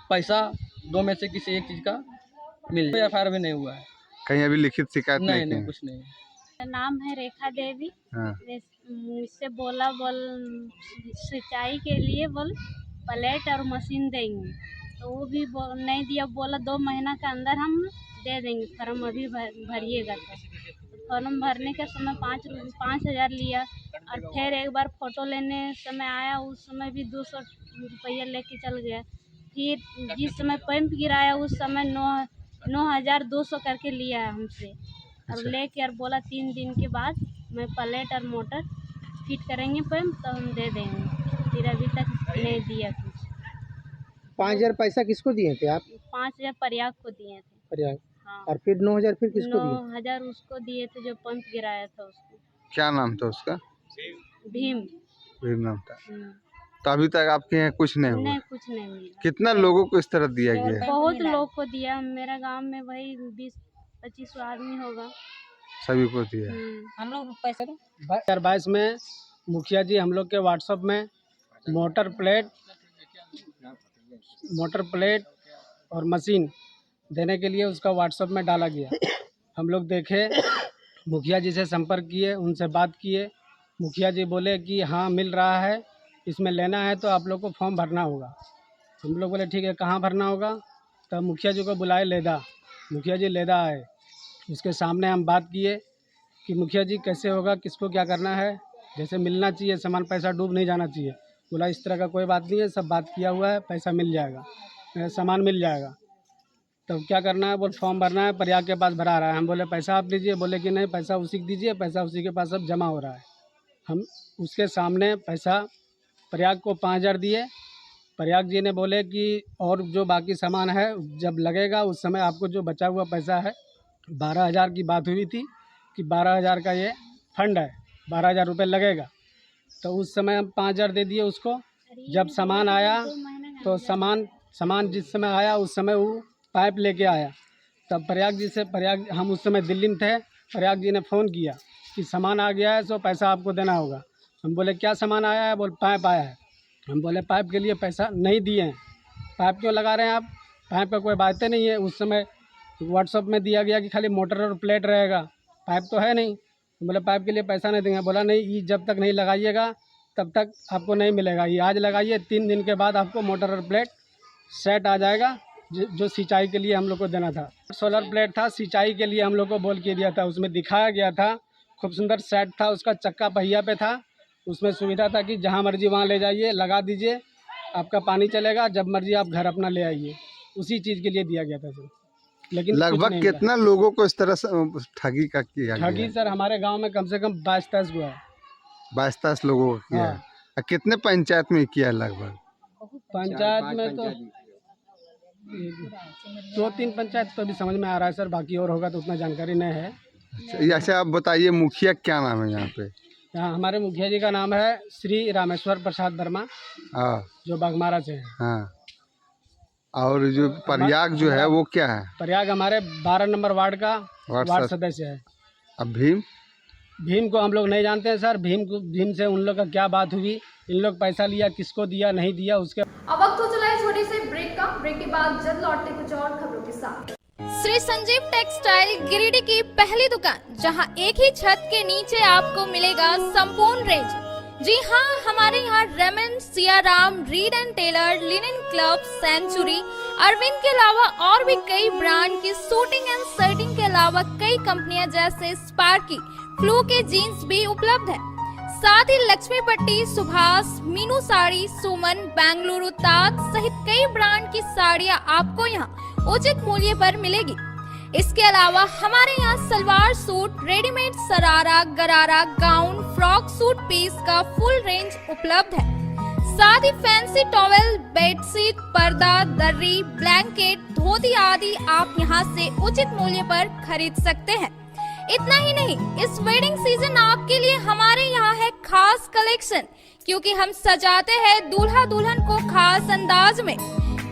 पैसा 2 में से किसी एक चीज़ का मिल जाए। FIR भी नहीं हुआ है, कहीं अभी लिखित शिकायत नहीं कुछ नहीं। मेरा नाम है रेखा देवी। मुझसे बोल सिंचाई के लिए प्लेट और मशीन देंगे, तो वो भी नहीं दिया। बोला 2 महीना के अंदर हम दे देंगे, फॉर्म अभी भरिएगा। तो फॉर्म भरने के समय 5,000 लिया और फिर एक बार फ़ोटो लेने समय आया, उस समय भी 200 रुपया लेके चल गया। फिर जिस समय पंप गिराया उस समय 9,200 करके लिया हमसे और लेके और बोला 3 दिन के बाद मैं प्लेट और मोटर फिट करेंगे पंप तो हम दे देंगे। फिर अभी तक नहीं दिया कुछ। 5,000 पैसा किसको दिए थे आप? 5,000 प्रयाग को दिए थे। प्रयाग। हाँ। और फिर 9,000 फिर किसको दिए? 9,000 उसको दिए थे जो पंप गिराया था उसको। क्या नाम था उसका? भीम नाम था। तो अभी तक आपके यहाँ कुछ नहीं हुआ? नहीं, कुछ नहीं मिला। कितना लोगों को इस तरह दिया गया है? बहुत लोग को दिया। मेरा गांव में वही 20-25 आदमी होगा, सभी को दिया। हम लोग पैसे 2022 में मुखिया जी हम लोग के व्हाट्सएप में मोटर प्लेट और मशीन देने के लिए उसका व्हाट्सएप में डाला गया। हम लोग देखे, मुखिया जी से संपर्क किए, उनसे बात किए। मुखिया जी बोले कि हाँ मिल रहा है, इसमें लेना है तो आप लोग को फॉर्म भरना होगा। हम लोग बोले ठीक है, कहाँ भरना होगा? तब मुखिया जी को बुलाए लेदा। मुखिया जी लेदा आए, उसके सामने हम बात किए कि मुखिया जी कैसे होगा, किसको क्या करना है, जैसे मिलना चाहिए सामान, पैसा डूब नहीं जाना चाहिए। बोला इस तरह का कोई बात नहीं है, सब बात किया हुआ है, पैसा मिल जाएगा, सामान मिल जाएगा। तब क्या करना है? बोल फॉर्म भरना है, प्रयाग के पास भरा रहा है। हम बोले पैसा आप दीजिए, बोले कि नहीं पैसा उसी को दीजिए, पैसा उसी के पास सब जमा हो रहा है। हम उसके सामने पैसा प्रयाग को 5,000 दिए। प्रयाग जी ने बोले कि और जो बाकी सामान है जब लगेगा उस समय आपको जो बचा हुआ पैसा है 12,000 की बात हुई थी कि 12,000 का ये फंड है, 12,000 रुपये लगेगा। तो उस समय हम 5,000 दे दिए उसको। जब सामान आया तो सामान जिस समय आया उस समय वो पाइप लेके आया। तब प्रयाग हम उस समय दिल्ली में थे। प्रयाग जी ने फ़ोन किया कि सामान आ गया है, सो पैसा आपको देना होगा। हम बोले क्या सामान आया है? बोल पाइप आया है। हम बोले पाइप के लिए पैसा नहीं दिए हैं, पाइप क्यों लगा रहे हैं आप? पाइप का कोई बातें नहीं है। उस समय व्हाट्सएप में दिया गया कि खाली मोटर और प्लेट रहेगा, पाइप तो है नहीं। बोले पाइप के लिए पैसा नहीं देंगे। बोला नहीं, ये जब तक नहीं लगाइएगा तब तक आपको नहीं मिलेगा। ये आज लगाइए, 3 दिन के बाद आपको मोटर और प्लेट सेट आ जाएगा जो सिंचाई के लिए हम लोग को देना था। सोलर प्लेट था, सिंचाई के लिए हम लोग को बोल के दिया था, उसमें दिखाया गया था, खूब सुंदर सेट था, उसका चक्का पहिया पे था, उसमें सुविधा था कि जहाँ मर्जी वहाँ ले जाइए, लगा दीजिए, आपका पानी चलेगा, जब मर्जी आप घर अपना ले आइए, उसी चीज़ के लिए दिया गया था सर। लेकिन लगभग कितना लोगों को इस तरह से ठगी का किया गया? ठगी सर हमारे गांव में कम से कम 22-23 हुआ है। 22-23 लोगों को किया है। और कितने पंचायत में किया है लगभग? पंचायत में तो 2-3 पंचायत तो अभी समझ में आ रहा है सर, बाकी और होगा तो उतना जानकारी नहीं है। अच्छा आप बताइए, मुखिया क्या नाम है यहाँ पे? यहाँ हमारे मुखिया जी का नाम है श्री रामेश्वर प्रसाद वर्मा, जो बाघमारा से है। हाँ, और जो प्रयाग जो है वो क्या है? प्रयाग हमारे 12 नंबर वार्ड का वार्ड सदस्य है। अब भीम को हम लोग नहीं जानते हैं सर। भीम से उन लोग का क्या बात हुई, इन लोग पैसा लिया, किसको दिया नहीं दिया, उसके अब वक्त हो चला है छोटे से ब्रेक का। ब्रेक के बाद जल्द लौटते कुछ और खबरों के साथ। श्री संजीव टेक्सटाइल गिरिडीह की पहली दुकान, जहां एक ही छत के नीचे आपको मिलेगा संपूर्ण रेंज। जी हाँ, हमारे यहाँ Raymond, Siyaram, Reid and Taylor, Linen Club, Century, Arvind के अलावा और भी कई ब्रांड की सूटिंग एंड शर्टिंग के अलावा कई कंपनियां जैसे स्पार्की, फ्लू के जीन्स भी उपलब्ध है। साथ ही लक्ष्मी पट्टी, सुभाष, मीनू साड़ी, सुमन, बेंगलुरु ताज सहित कई ब्रांड की साड़ियां आपको यहाँ उचित मूल्य पर मिलेगी। इसके अलावा हमारे यहाँ सलवार सूट, रेडीमेड सरारा, गरारा, गाउन, फ्रॉक सूट पीस का फुल रेंज उपलब्ध है। साथ ही फैंसी टॉवेल, बेडशीट, पर्दा, दर्री, ब्लैंकेट, धोती आदि आप यहाँ से उचित मूल्य पर खरीद सकते हैं। इतना ही नहीं, इस वेडिंग सीजन आपके लिए हमारे यहाँ है खास कलेक्शन, क्योंकि हम सजाते हैं दूल्हा दुल्हन को खास अंदाज में।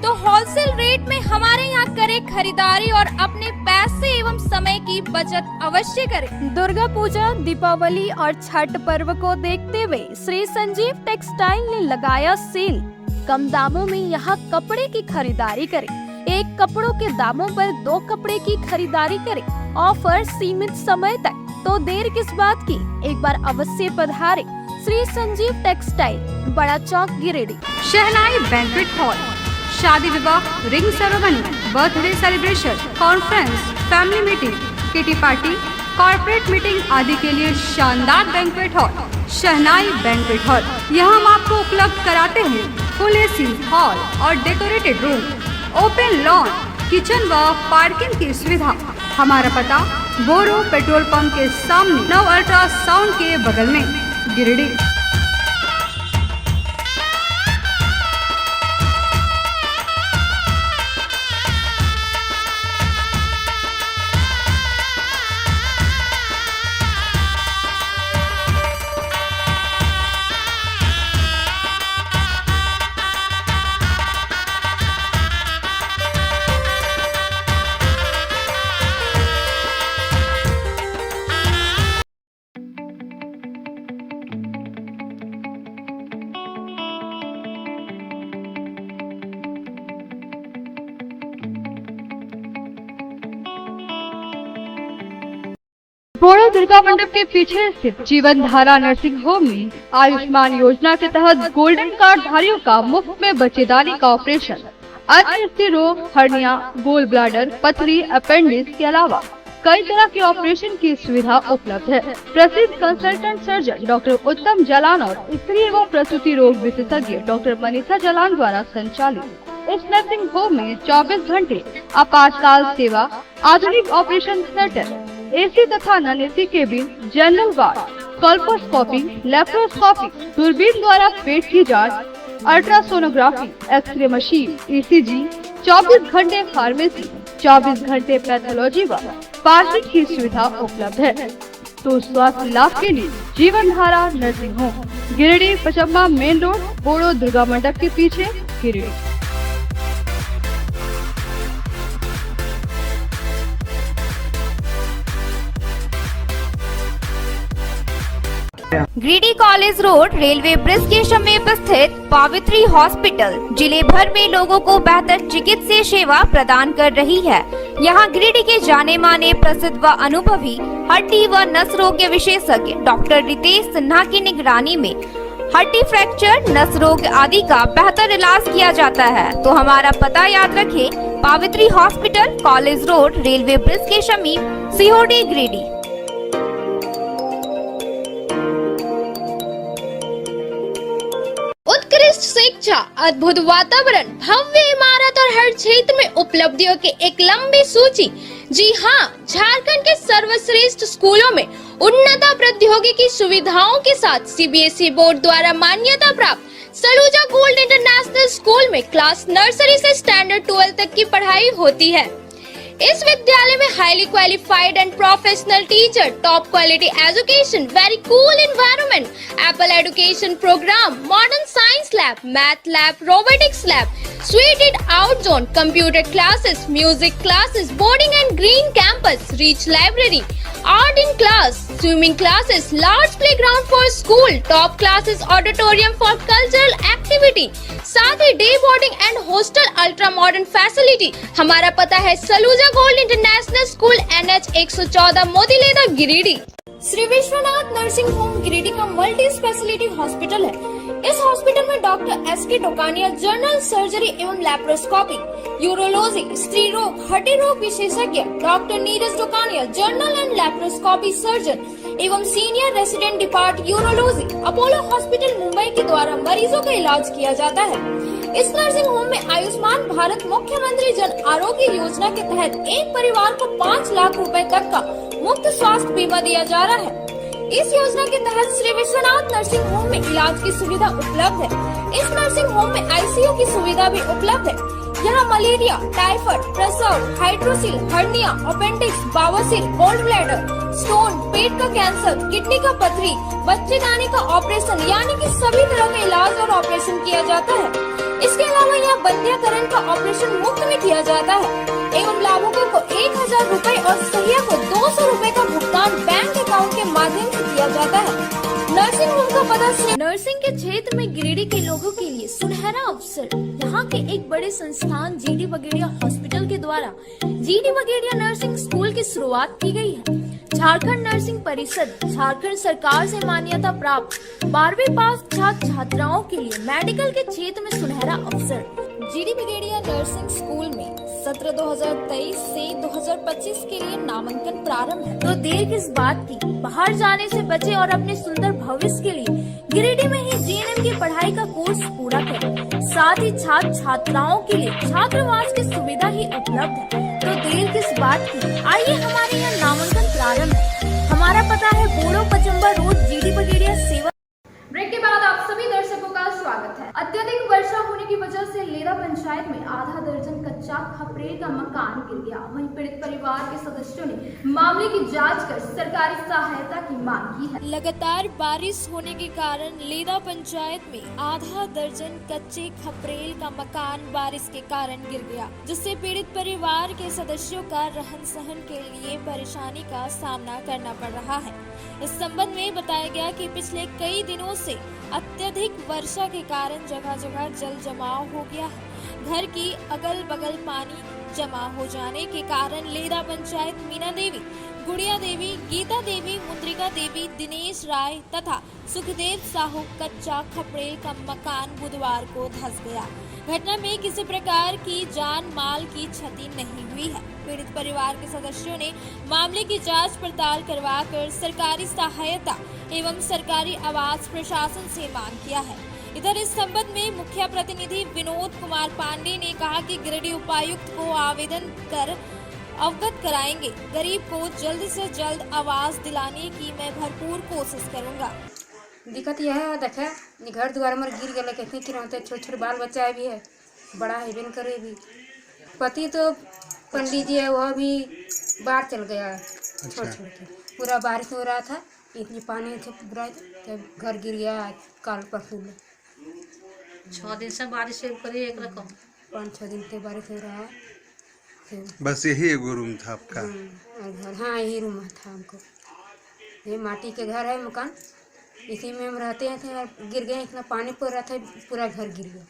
तो होलसेल रेट में हमारे यहाँ करें खरीदारी और अपने पैसे एवं समय की बचत अवश्य करें। दुर्गा पूजा, दीपावली और छठ पर्व को देखते हुए श्री संजीव टेक्सटाइल ने लगाया सेल। कम दामों में यहाँ कपड़े की खरीदारी करें। एक कपड़ों के दामों पर 2 कपड़े की खरीदारी करें। ऑफर सीमित समय तक, तो देर किस बात की, एक बार अवश्य पधारें। श्री संजीव टेक्सटाइल, बड़ा चौक, गिरिडीह। शहनाई बैंक्वेट हॉल, शादी विवाह, ring ceremony, birthday celebration, conference, family meeting, kitty party, corporate meeting आदि के लिए शानदार बैंक्वेट हॉल शहनाई बैंक्वेट हॉल। यहाँ हम आपको उपलब्ध कराते हैं फुल एसी हॉल और decorated room, open lawn, kitchen व पार्किंग की सुविधा। हमारा पता बोरो पेट्रोल पंप के सामने, नव अल्ट्रासाउंड के बगल में, गिरिडीह। बोरो दुर्गा मंडप के पीछे स्थित जीवन धारा नर्सिंग होम में आयुष्मान योजना के तहत गोल्डन कार्ड धारियों का मुफ्त में बच्चेदानी का ऑपरेशन, अन्य स्त्री रोग, हर्निया, गोल ब्लाडर, पथरी, अपेंडिक्स के अलावा कई तरह के ऑपरेशन की सुविधा उपलब्ध है। प्रसिद्ध कंसल्टेंट सर्जन डॉक्टर उत्तम जलान और स्त्री एवं प्रसूति रोग विशेषज्ञ डॉक्टर मनीषा जलान द्वारा संचालित इस नर्सिंग होम में 24 घंटे आपातकाल सेवा, आधुनिक ऑपरेशन थिएटर, एसी तथा non AC cabin, general ward, colposcopy, laparoscopy, दूरबीन द्वारा पेट की जांच, अल्ट्रासोनोग्राफी, एक्सरे मशीन, ईसीजी, 24 घंटे फार्मेसी, 24 घंटे पैथोलॉजी व पार्किंग की सुविधा उपलब्ध है। तो स्वास्थ्य लाभ के लिए Jeevan Dhara nursing home, Giridih, Pachamba main road, Boro Durga Mandap के पीछे, Giridih. Giridih college road, railway bridge के समीप स्थित पावित्री हॉस्पिटल जिले भर में लोगों को बेहतर चिकित्सीय सेवा प्रदान कर रही है। यहाँ गिरिडीह के जाने माने, प्रसिद्ध व अनुभवी हड्डी व नस रोग के विशेषज्ञ डॉक्टर रितेश सिन्हा की निगरानी में हड्डी फ्रैक्चर, नस रोग आदि का बेहतर इलाज किया जाता है। तो हमारा पता याद रखें, Pavitri hospital, college road, railway bridge के समीप, सीहोडी, गिरिडीह। उत्कृष्ट शिक्षा, अद्भुत वातावरण, भव्य इमारत और हर क्षेत्र में उपलब्धियों की एक लंबी सूची। जी हाँ, झारखंड के सर्वश्रेष्ठ स्कूलों में उन्नत प्रौद्योगिकी सुविधाओं के साथ सीबीएसई बोर्ड द्वारा मान्यता प्राप्त सलूजा गोल्ड इंटरनेशनल स्कूल में क्लास नर्सरी से स्टैंडर्ड 12 तक की पढ़ाई होती है। इस विद्यालय में highly qualified and professional teacher, top quality education, very cool environment, Apple education program, modern science lab, math lab, robotics lab, suited out zone, computer classes, music classes, boarding and green campus, rich library, art in class, swimming classes, large playground for school, top classes, auditorium for cultural activity, साथ ही day boarding and hostel ultra modern facility. हमारा पता है Saluja gold international school, NH 114, Motileda, Giridih. Shri Vishwanath nursing home Giridih का multi speciality hospital है। इस hospital में doctor SK Tokania general surgery एवं लैप्रोस्कोपी, यूरोलॉजी, स्त्री रोग, हड्डी रोग विशेषज्ञ, doctor Neeraj Tokania general and laparoscopy surgeon एवं senior resident depart urology, Apollo hospital Mumbai के द्वारा मरीजों का इलाज किया जाता है। इस नर्सिंग होम में आयुष्मान भारत मुख्यमंत्री जन आरोग्य योजना के तहत एक परिवार को 5 लाख रुपए तक का मुफ्त स्वास्थ्य बीमा दिया जा रहा है। इस योजना के तहत श्री विश्वनाथ नर्सिंग होम में इलाज की सुविधा उपलब्ध है। इस नर्सिंग होम में ICU की सुविधा भी उपलब्ध है। यहाँ मलेरिया, टाइफाइड, प्रसव, हाइड्रोसिल, हर्निया, अपेंडिक्स, बवासीर, गोल्ड ब्लैडर, स्टोन, पेट का कैंसर, किडनी का पथरी, बच्चेदानी का ऑपरेशन यानी कि सभी तरह का इलाज और ऑपरेशन किया जाता है। इसके अलावा यहाँ बंध्याकरण का ऑपरेशन मुफ्त में किया जाता है एवं लाभुकों को 1000 रुपए और सहिया को 200 रुपए का भुगतान बैंक अकाउंट के माध्यम से किया जाता है। नर्सिंग होम का पता नर्सिंग के क्षेत्र में गिरिडीह के लोगों के लिए सुनहरा अवसर। यहाँ के एक बड़े संस्थान GD बगेड़िया हॉस्पिटल के द्वारा GD बगेड़िया नर्सिंग स्कूल की शुरुआत की गई है। झारखंड नर्सिंग परिषद झारखंड सरकार से मान्यता प्राप्त 12वीं पास छात्र छात्राओं के लिए मेडिकल के क्षेत्र में सुनहरा अवसर। GD बगेड़िया नर्सिंग स्कूल में सत्र 2023 से 2025 के लिए नामांकन प्रारंभ है। तो देर किस बात की, बाहर जाने से बचे और अपने सुंदर भविष्य के लिए गिरिडीह में ही GNM की पढ़ाई का कोर्स पूरा करें। साथ ही छात्र छात्राओं के लिए छात्रावास की सुविधा ही उपलब्ध है। तो देर किस बात की, आइए हमारे यहाँ नामांकन प्रारंभ है। हमारा पता है बोड़ो पचम्बा रोड, GD बगेड़िया सेवा। ब्रेक के बाद आप सभी दर्शकों का स्वागत है। अत्यधिक वर्षा होने की वजह से लेदा पंचायत में आधा दर्जन कच्चा खपरेल का मकान गिर गया। वहीं पीड़ित परिवार के सदस्यों ने मामले की जांच कर सरकारी सहायता की मांग की है। लगातार बारिश होने के कारण लेदा पंचायत में आधा दर्जन कच्चे खपरेल का मकान बारिश के कारण गिर गया, जिससे पीड़ित परिवार के सदस्यों का रहन सहन के लिए परेशानी का सामना करना पड़ रहा है। इस संबंध में बताया गया कि पिछले कई दिनों से अत्यधिक वर्षा के कारण जगह जगह जल जमाव हो गया है। घर की अगल बगल पानी जमा हो जाने के कारण लेदा पंचायत मीना देवी, गुड़िया देवी, गीता देवी, मुद्रिका देवी, दिनेश राय तथा सुखदेव साहू कच्चा खपरेल का मकान बुधवार को धंस गया। घटना में किसी प्रकार की जान माल की क्षति नहीं हुई है। पीड़ित परिवार के सदस्यों ने मामले की जांच पड़ताल करवाकर सरकारी सहायता एवं सरकारी आवास प्रशासन से मांग किया है। इधर इस संबंध में मुखिया प्रतिनिधि विनोद कुमार पांडे ने कहा कि गिरिडीह उपायुक्त को आवेदन कर अवगत कराएंगे। गरीब को जल्द से जल्द आवास दिलाने की मैं भरपूर कोशिश करूंगा। दिक्कत यह है, देखे घर द्वार में गिर गए, कहते कि रहते छोटे छोटे बाल बच्चा भी है, बड़ा है बिन करे भी। पति तो पंडित जी है, वह भी बाहर चल गया। छोटे छोटे पूरा बारिश हो रहा था, इतनी पानी थे पूरा, तब घर गिर गया। काल परसों में 6 दिन से बारिश करे, एक रकम 5-6 दिन से बारिश हो रहा है। बस यही एगो रूम था आपका? हाँ, यही रूम था हमको। ये माटी के घर है, मकान, इसी में हम रहते थे और गिर गए। इतना पानी पड़ रहा था, पूरा घर गिर गया।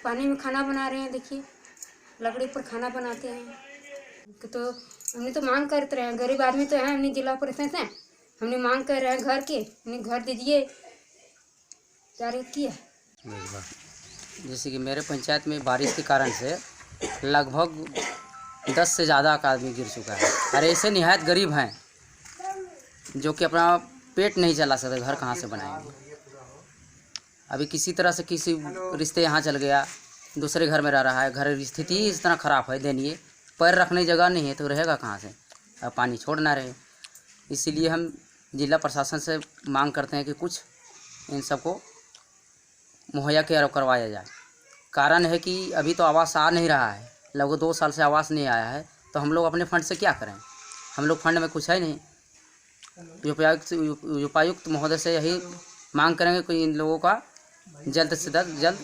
पानी में खाना बना रहे हैं, देखिए लकड़ी पर खाना बनाते हैं। तो हमने तो मांग करते रहे, गरीब आदमी तो हैं, हमने जिला परिषद से हमने मांग कर रहे हैं घर के, हमने घर दीजिए। क्या रेट किया? जैसे कि मेरे पंचायत में बारिश के कारण से लगभग 10 से ज़्यादा का आदमी गिर चुका है और ऐसे निहायत गरीब हैं जो कि अपना पेट नहीं चला सकते, घर कहाँ से बनाएंगे। अभी किसी तरह से किसी रिश्ते यहाँ चल गया, दूसरे घर में रह रहा है, घर की स्थिति इस तरह ख़राब है दयनीय, पैर रखने की जगह नहीं है तो रहेगा कहाँ से, अब पानी छोड़ ना रहे। इसीलिए हम जिला प्रशासन से मांग करते हैं कि कुछ इन सबको मुहैया करवाया जाए। कारण है कि अभी तो आवास आ नहीं रहा है, लगभग 2 साल से आवास नहीं आया है, तो हम लोग अपने फंड से क्या करें? हम लोग फंड में कुछ है नहीं। उपायुक्त महोदय से यही मांग करेंगे कि इन लोगों का जल्द से जल्द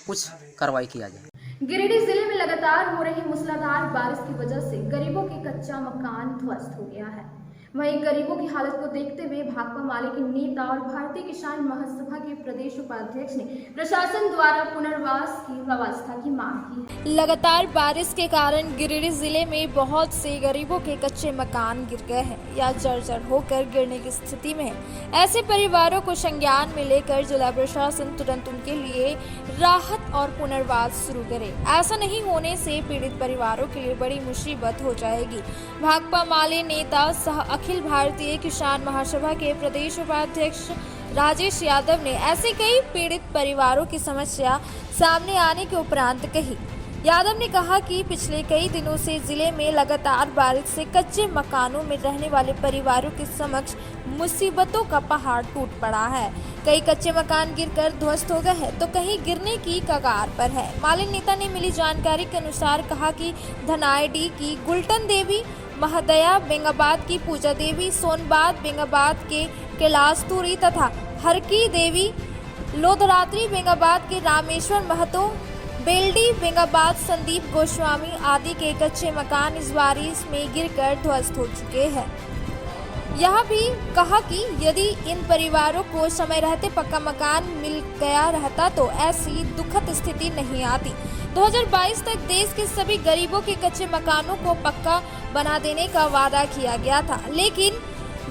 कुछ कार्रवाई किया जाए। गिरिडीह जिले में लगातार हो रही मूसलाधार बारिश की वजह से गरीबों के कच्चा मकान ध्वस्त हो गया है। वहीं गरीबों की हालत को देखते हुए भाकपा माले के नेता और भारतीय किसान महासभा के प्रदेश उपाध्यक्ष ने प्रशासन द्वारा पुनर्वास की व्यवस्था की मांग की। लगातार बारिश के कारण गिरिडीह जिले में बहुत से गरीबों के कच्चे मकान गिर गए हैं या जर्जर होकर गिरने की स्थिति में है। ऐसे परिवारों को संज्ञान में लेकर जिला प्रशासन तुरंत उनके लिए राहत और पुनर्वास शुरू करे। ऐसा नहीं होने से पीड़ित परिवारों के लिए बड़ी मुसीबत हो जाएगी। भाकपा माले नेता सह अखिल भारतीय किसान महासभा के प्रदेश उपाध्यक्ष राजेश यादव ने ऐसे कई पीड़ित परिवारों की समस्या सामने आने के उपरांत कही। यादव ने कहा कि पिछले कई दिनों से जिले में लगातार बारिश से कच्चे मकानों में रहने वाले परिवारों के समक्ष मुसीबतों का पहाड़ टूट पड़ा है। कई कच्चे मकान गिरकर ध्वस्त हो गए हैं तो कहीं गिरने की कगार पर है। माले नेता ने मिली जानकारी के अनुसार कहा कि धनाईडीह की गुलटन देवी, महदया बेंगाबाद की पूजा देवी, सोनबाद बेंगाबाद के कैलाशतुरी तथा हरकी देवी, लोधरात्रि बेंगाबाद के रामेश्वर महतो, बेलडी बेंगाबाद संदीप गोस्वामी आदि के कच्चे मकान इस बारिश में गिरकर ध्वस्त हो चुके हैं। यह भी कहा कि यदि इन परिवारों को समय रहते पक्का मकान मिल गया रहता तो ऐसी दुखद स्थिति नहीं आती। 2022 तक देश के सभी गरीबों के कच्चे मकानों को पक्का बना देने का वादा किया गया था, लेकिन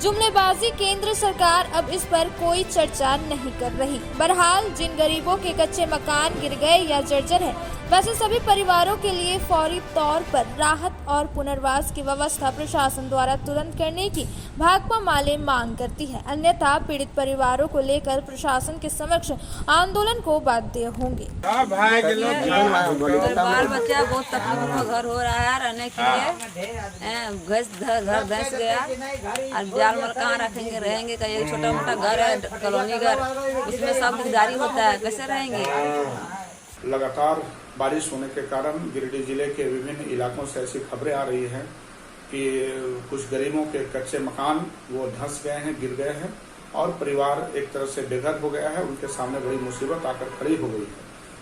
जुमलेबाजी केंद्र सरकार अब इस पर कोई चर्चा नहीं कर रही। बहरहाल जिन गरीबों के कच्चे मकान गिर गए या जर्जर है, वैसे सभी परिवारों के लिए फौरी तौर पर राहत और पुनर्वास की व्यवस्था प्रशासन द्वारा तुरंत करने की भाकपा माले मांग करती है। अन्यथा पीड़ित परिवारों को लेकर प्रशासन के समक्ष आंदोलन को बाध्य होंगे। बाल बच्चा बहुत तकलीफ में घर हो रहा है रहने के लिए, घर धंस गया और जाल मल कहाँ रखेंगे, रहेंगे का एक छोटा मोटा घर है कॉलोनी घर, उसमें सब दिकदारी होता है, कैसे रहेंगे। लगातार बारिश होने के कारण गिरिडीह जिले के विभिन्न इलाकों से ऐसी खबरें आ रही हैं कि कुछ गरीबों के कच्चे मकान वो धंस गए हैं, गिर गए हैं और परिवार एक तरह से बेघर हो गया है, उनके सामने बड़ी मुसीबत आकर खड़ी हो गई है।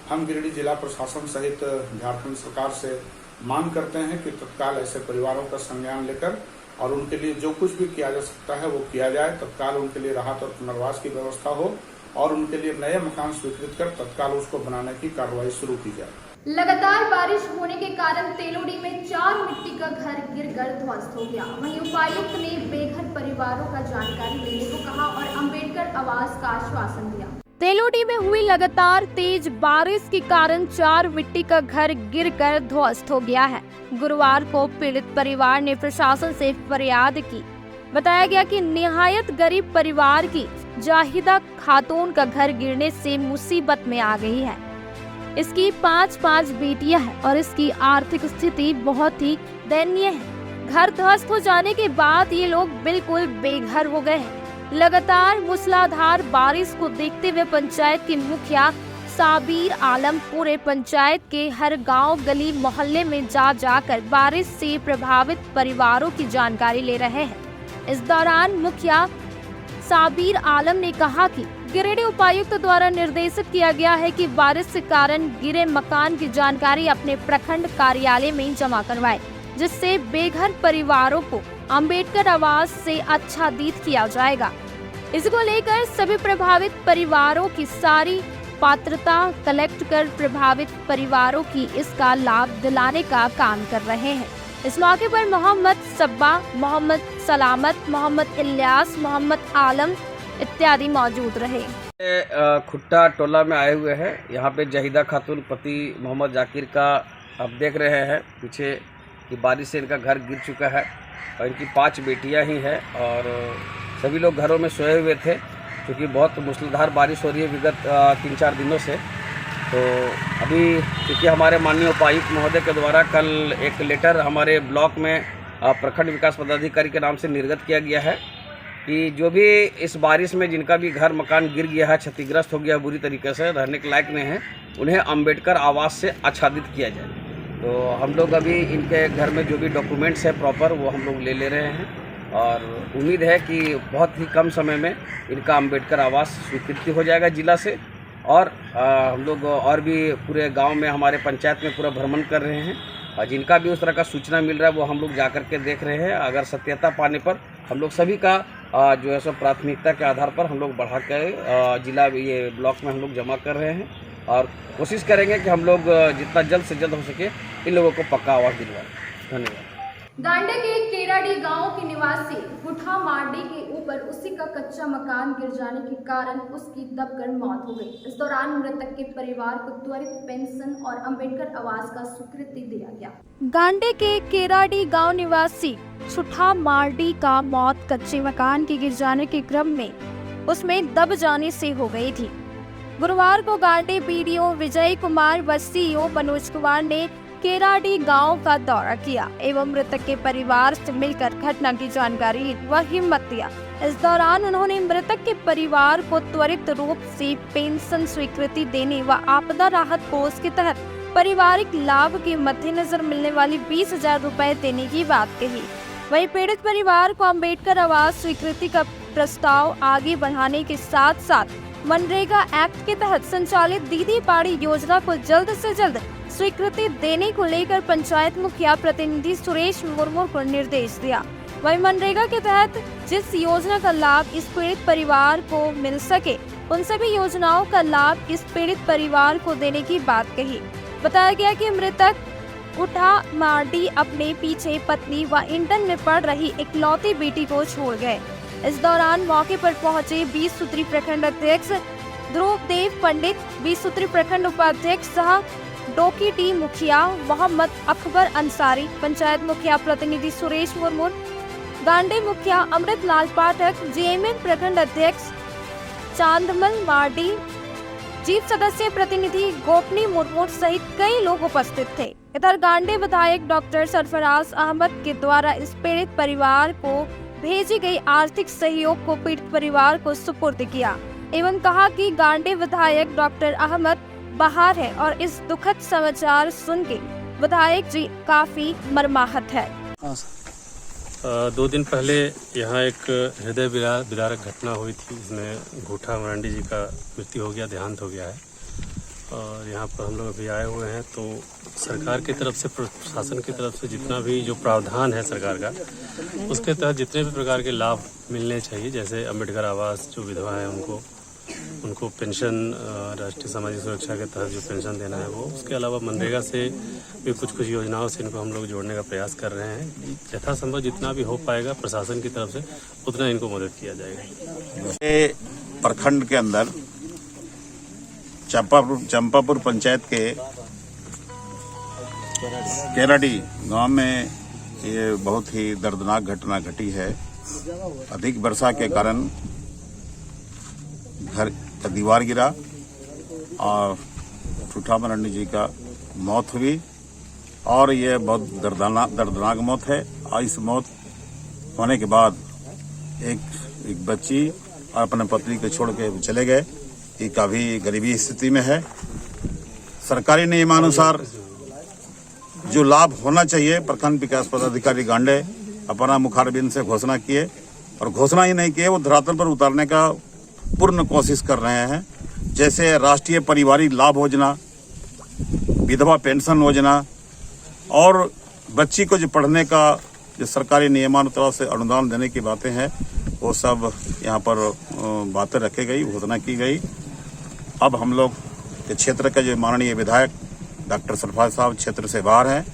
हम गिरिडीह जिला प्रशासन सहित झारखंड सरकार से मांग करते हैं कि तत्काल ऐसे परिवारों का संज्ञान लेकर और उनके लिए जो कुछ भी किया जा सकता है वो किया जाए, तत्काल उनके लिए राहत और पुनर्वास की व्यवस्था हो और उनके लिए नए मकान स्वीकृत कर तत्काल उसको बनाने की कार्रवाई शुरू की जाए। लगातार बारिश होने के कारण तेलोडी में 4 मिट्टी का घर गिरकर ध्वस्त हो गया। वहीं उपायुक्त ने बेघर परिवारों का जानकारी लेने को कहा और अंबेडकर आवास का आश्वासन दिया। तेलोडी में हुई लगातार तेज बारिश के कारण 4 मिट्टी का घर गिरकर ध्वस्त हो गया है। गुरुवार को पीड़ित परिवार ने प्रशासन से फरियाद की। बताया गया कि निहायत गरीब परिवार की जाहिदा खातून का घर गिरने से मुसीबत में आ गई है। इसकी 5 बेटियां हैं और इसकी आर्थिक स्थिति बहुत ही दयनीय है। घर ध्वस्त हो जाने के बाद ये लोग बिल्कुल बेघर हो गए हैं। लगातार मूसलाधार बारिश को देखते हुए पंचायत के मुखिया साबिर आलम पूरे पंचायत के हर गांव, गली, मोहल्ले में जाकर बारिश से प्रभावित परिवारों की जानकारी ले रहे हैं। इस दौरान मुखिया साबिर आलम ने कहा कि गिरिडीह उपायुक्त द्वारा निर्देशित किया गया है कि बारिश के कारण गिरे मकान की जानकारी अपने प्रखंड कार्यालय में जमा करवाए, जिससे बेघर परिवारों को अंबेडकर आवास से आच्छादित किया जाएगा। इसको लेकर सभी प्रभावित परिवारों की सारी पात्रता कलेक्ट कर प्रभावित परिवारों की इसका लाभ दिलाने का काम कर रहे हैं। इस मौके पर मोहम्मद सब्बा, मोहम्मद सलामत, मोहम्मद इलियास, मोहम्मद आलम इत्यादि मौजूद रहे। खुट्टा टोला में आए हुए हैं। यहाँ पे जहीदा खातून पति मोहम्मद जाकिर का आप देख रहे हैं पीछे कि बारिश से इनका घर गिर चुका है और इनकी 5 बेटियां ही हैं और सभी लोग घरों में सोए हुए थे क्योंकि बहुत मूसलाधार बारिश हो रही है विगत 3-4 दिनों से। तो अभी क्योंकि हमारे माननीय उपायुक्त महोदय के द्वारा कल एक लेटर हमारे ब्लॉक में प्रखंड विकास पदाधिकारी के नाम से निर्गत किया गया है कि जो भी इस बारिश में जिनका भी घर मकान गिर गया है, क्षतिग्रस्त हो गया है, बुरी तरीके से रहने के लायक नहीं है, उन्हें अंबेडकर आवास से आच्छादित किया जाए। तो हम लोग अभी इनके घर में जो भी डॉक्यूमेंट्स है प्रॉपर वो हम लोग ले रहे हैं और उम्मीद है कि बहुत ही कम समय में इनका अंबेडकर आवास स्वीकृति हो जाएगा जिला से। और हम लोग और भी पूरे गांव में हमारे पंचायत में पूरा भ्रमण कर रहे हैं और जिनका भी उस तरह का सूचना मिल रहा है वो हम लोग जा कर के देख रहे हैं। अगर सत्यता पाने पर हम लोग सभी का जो है सो प्राथमिकता के आधार पर हम लोग बढ़ा कर जिला ये ब्लॉक में हम लोग जमा कर रहे हैं और कोशिश करेंगे कि हम लोग जितना जल्द से जल्द हो सके इन लोगों को पक्का आवास दिलवाएं। धन्यवाद। गांडे के केराडी गांव के निवासी गुठा मार्डी के ऊपर उसी का कच्चा मकान गिर जाने के कारण उसकी दबकर मौत हो गई। इस दौरान मृतक के परिवार को त्वरित पेंशन और अंबेडकर आवास का स्वीकृति दिया गया। गांडे के केराडी गांव निवासी छुठा मार्डी का मौत कच्चे मकान के गिर जाने के क्रम में उसमें दब जाने से हो गई थी। गुरुवार को गांडे बीडीओ विजय कुमार व सीईओ मनोज कुमार ने केराडी गांव का दौरा किया एवं मृतक के परिवार से मिलकर घटना की जानकारी व हिम्मत दिया। इस दौरान उन्होंने मृतक के परिवार को त्वरित रूप से पेंशन स्वीकृति देने व आपदा राहत कोष के तहत पारिवारिक लाभ के मद्देनजर मिलने वाली 20,000 रुपए देने की बात कही। वहीं पीड़ित परिवार को अंबेडकर आवास स्वीकृति का प्रस्ताव आगे बढ़ाने के साथ साथ मनरेगा एक्ट के तहत संचालित दीदी बाड़ी योजना को जल्द से जल्द स्वीकृति देने को लेकर पंचायत मुखिया प्रतिनिधि सुरेश मुर्मू को निर्देश दिया। वहीं मनरेगा के तहत जिस योजना का लाभ इस पीड़ित परिवार को मिल सके उन सभी योजनाओं का लाभ इस पीड़ित परिवार को देने की बात कही। बताया गया कि मृतक गुठा मार्डी अपने पीछे पत्नी व इंटर्न में पढ़ रही इकलौती बेटी को छोड़ गए। इस दौरान मौके पर पहुंचे 20 सूत्री प्रखंड अध्यक्ष ध्रुवदेव पंडित, 20 सूत्री प्रखंड उपाध्यक्ष सह डोकी टी मुखिया मोहम्मद अकबर अंसारी, पंचायत मुखिया प्रतिनिधि सुरेश मुर्मू, गांडे मुखिया अमृत लाल पाठक, जेएमएन प्रखंड अध्यक्ष चांदमल मार्डी, जीत सदस्य प्रतिनिधि गोपनी मुर्मू सहित कई लोग उपस्थित थे। इधर गांडे विधायक डॉक्टर सरफराज अहमद के द्वारा इस पीड़ित परिवार को भेजी गई आर्थिक सहयोग को पीड़ित परिवार को सुपुर्द किया एवं कहा कि गांडे विधायक डॉक्टर अहमद बाहर है और इस दुखद समाचार सुन के विधायक जी काफी मर्माहत है। 2 दिन पहले यहाँ एक हृदय विदारक घटना हुई थी जिसमें गुठा मार्डी जी का मृत्यु हो गया, देहांत हो गया है और यहाँ पर हम लोग अभी आए हुए हैं। तो सरकार की तरफ से, प्रशासन की तरफ से जितना भी जो प्रावधान है सरकार का, उसके तहत जितने भी प्रकार के लाभ मिलने चाहिए, जैसे अंबेडकर आवास जो विधवा है उनको पेंशन, राष्ट्रीय सामाजिक सुरक्षा के तहत जो पेंशन देना है वो, उसके अलावा मनरेगा से भी कुछ योजनाओं से इनको हम लोग जोड़ने का प्रयास कर रहे हैं। यथासंभव जितना भी हो पाएगा प्रशासन की तरफ से उतना इनको मदद किया जाएगा। प्रखंड के अंदर चंपापुर पंचायत के केराडी गांव में ये बहुत ही दर्दनाक घटना घटी है। अधिक वर्षा के कारण घर का दीवार गिरा और छुठा मार्डी जी का मौत हुई और ये बहुत दर्दनाक मौत है। और इस मौत होने के बाद एक बच्ची और अपने पत्नी को छोड़ के चले गए। ये काफी गरीबी स्थिति में है। सरकारी नियमानुसार जो लाभ होना चाहिए प्रखंड विकास पदाधिकारी गांडे अपना मुखारबिन से घोषणा किए और घोषणा ही नहीं किए, वो धरातल पर उतारने का पूर्ण कोशिश कर रहे हैं। जैसे राष्ट्रीय पारिवारिक लाभ योजना, विधवा पेंशन योजना और बच्ची को जो पढ़ने का जो सरकारी नियमानुसार से अनुदान देने की बातें हैं वो सब यहाँ पर बातें रखी गई, घोषणा की गई। अब हम लोग के क्षेत्र के जो माननीय विधायक डॉक्टर सरफराज साहब क्षेत्र से बाहर हैं,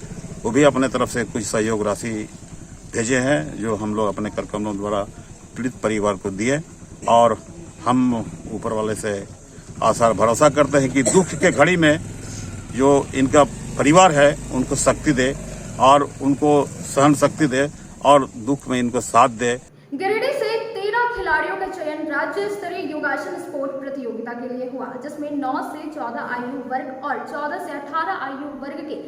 वो भी अपने तरफ से कुछ सहयोग राशि भेजे हैं जो हम लोग अपने कार्यक्रमों द्वारा पीड़ित परिवार को दिए और हम ऊपर वाले से आशा भरोसा करते हैं कि दुख के घड़ी में जो इनका परिवार है उनको शक्ति दे और उनको सहन शक्ति दे और दुख में इनको साथ दे। गिरिडीह से 13 खिलाड़ियों का चयन राज्य स्तरीय योगासन स्पोर्ट प्रतियोगिता के लिए हुआ, जिसमें 9 से 14 आयु वर्ग और 14 से 18 आयु वर्ग के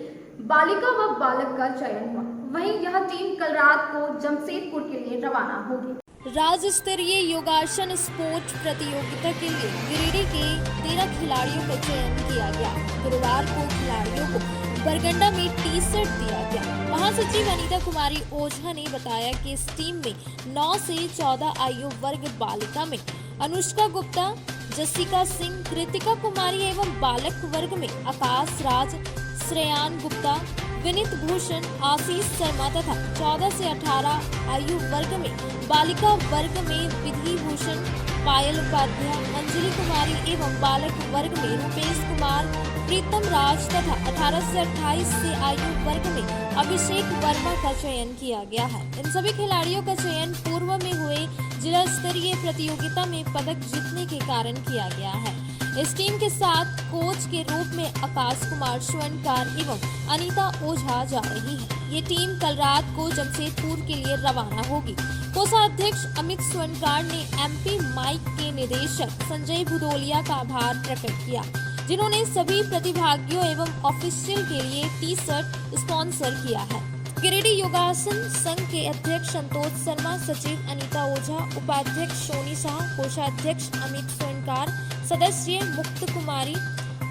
बालिका व बालक का चयन हुआ। वहीं यह टीम कल रात को जमशेदपुर के लिए रवाना होगी। राज्य स्तरीय योगासन स्पोर्ट प्रतियोगिता के लिए गिरिडीह के 13 खिलाड़ियों का चयन किया गया। गुरुवार को खिलाड़ियों को बरगंडा में टी-शर्ट दिया गया। महासचिव अनीता कुमारी ओझा ने बताया कि इस टीम में 9 से 14 आयु वर्ग बालिका में अनुष्का गुप्ता, जसिका सिंह, कृतिका कुमारी एवं बालक वर्ग में आकाश राज, श्रेयान गुप्ता, विनीत भूषण, आशीष शर्मा तथा 14 से 18 आयु वर्ग में बालिका वर्ग में विधि भूषण, पायल उपाध्याय, अंजलि कुमारी एवं बालक वर्ग में रूपेश कुमार, प्रीतम राज तथा 18 से 28 से आयु वर्ग में अभिषेक वर्मा का चयन किया गया है। इन सभी खिलाड़ियों का चयन पूर्व में हुए जिला स्तरीय प्रतियोगिता में पदक जीतने के कारण किया गया है। इस टीम के साथ कोच के रूप में आकाश कुमार स्वर्णकार एवं अनीता ओझा जा रही है। ये टीम कल रात को जमशेदपुर के लिए रवाना होगी। कोषाध्यक्ष अमित स्वर्णकार ने एमपी माइक के निदेशक संजय भुदोलिया का आभार प्रकट किया, जिन्होंने सभी प्रतिभागियों एवं ऑफिशियल के लिए टी-शर्ट स्पॉन्सर किया है। गिरिडीह योगासन संघ के अध्यक्ष संतोष शर्मा, सचिव अनीता ओझा, उपाध्यक्ष सोनी शाह, कोषाध्यक्ष अमित स्वर्णकार, सदस्य मुक्त कुमारी,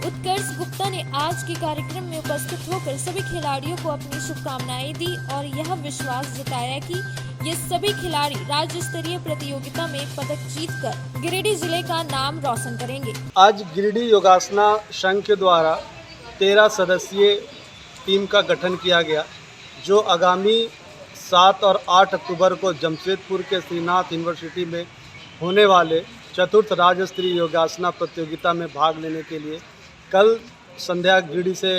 उत्कर्ष गुप्ता ने आज के कार्यक्रम में उपस्थित होकर सभी खिलाड़ियों को अपनी शुभकामनाएं दी और यह विश्वास जताया कि ये सभी खिलाड़ी राज्य स्तरीय प्रतियोगिता में पदक जीतकर गिरिडीह जिले का नाम रोशन करेंगे। आज गिरिडीह योगासना संघ के द्वारा 13 सदस्यीय टीम का गठन किया गया, जो आगामी 7 और 8 अक्टूबर को जमशेदपुर के श्रीनाथ यूनिवर्सिटी में होने वाले चतुर्थ राज्य स्तरीय योगासना प्रतियोगिता में भाग लेने के लिए कल संध्या गिरिडीह से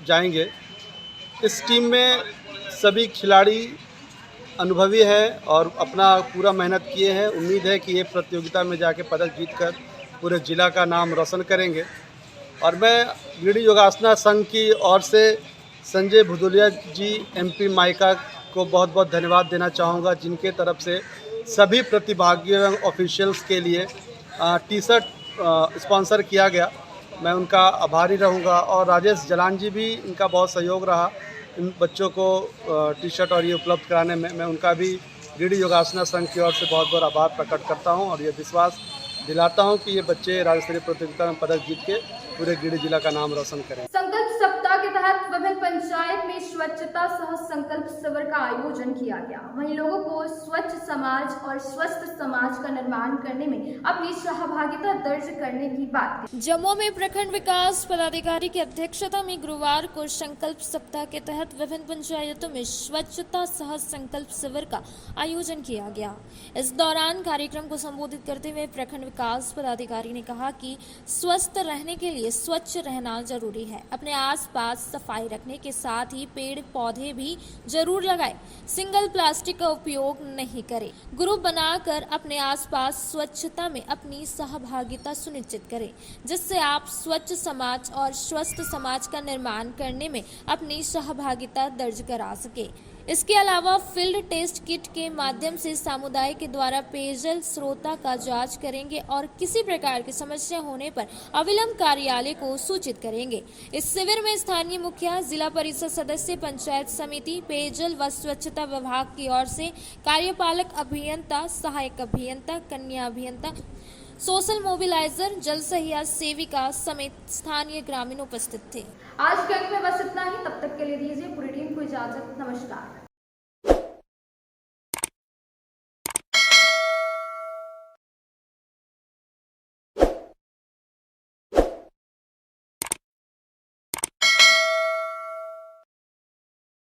जाएंगे। इस टीम में सभी खिलाड़ी अनुभवी हैं और अपना पूरा मेहनत किए हैं। उम्मीद है कि ये प्रतियोगिता में जाके पदक जीतकर पूरे जिला का नाम रोशन करेंगे। और मैं गिरिडीह योगासना संघ की ओर से संजय भुदोलिया जी एमपी माइका को बहुत बहुत धन्यवाद देना चाहूँगा, जिनके तरफ से सभी प्रतिभागियों एवं ऑफिशियल्स के लिए टी-शर्ट स्पॉन्सर किया गया। मैं उनका आभारी रहूँगा। और राजेश जलान जी भी, इनका बहुत सहयोग रहा इन बच्चों को टी-शर्ट और ये उपलब्ध कराने में। मैं उनका भी गिरिडीह योगासना संघ की ओर से बहुत बहुत आभार प्रकट करता हूँ और ये विश्वास दिलाता हूँ कि ये बच्चे राज्य स्तरीय प्रतियोगिता में पदक जीत के पूरे गिरिडीह जिला का नाम रोशन करें। संकल्प सप्ताह के तहत विभिन्न पंचायत में स्वच्छता सह संकल्प शिविर का आयोजन किया गया। वहीं लोगों को स्वच्छ समाज और स्वस्थ समाज का निर्माण करने में अपनी सहभागिता दर्ज करने की बात की। जम्मू में प्रखंड विकास पदाधिकारी की अध्यक्षता में गुरुवार को संकल्प सप्ताह के तहत विभिन्न पंचायतों में स्वच्छता सह संकल्प शिविर का आयोजन किया गया। इस दौरान कार्यक्रम को संबोधित करते हुए प्रखंड विकास पदाधिकारी ने कहा कि स्वस्थ रहने के लिए स्वच्छ रहना जरूरी है। अपने आसपास सफाई रखने के साथ ही पेड़ पौधे भी जरूर लगाएं। सिंगल प्लास्टिक का उपयोग नहीं करें। ग्रुप बनाकर अपने आसपास स्वच्छता में अपनी सहभागिता सुनिश्चित करें, जिससे आप स्वच्छ समाज और स्वस्थ समाज का निर्माण करने में अपनी सहभागिता दर्ज करा सके। इसके अलावा फील्ड टेस्ट किट के माध्यम से समुदाय के द्वारा पेयजल स्रोता का जांच करेंगे और किसी प्रकार की समस्या होने पर अविलंब कार्यालय को सूचित करेंगे। इस शिविर में स्थानीय मुखिया, जिला परिषद सदस्य, पंचायत समिति, पेयजल व स्वच्छता विभाग की ओर से कार्यपालक अभियंता, सहायक अभियंता, कन्या अभियंता, सोशल मोबिलाइजर, जल सहिया सेविका समेत स्थानीय ग्रामीण उपस्थित थे। आज के अंक में बस इतना ही। तब तक के लिए दीजिए पूरी टीम को इजाजत। नमस्कार।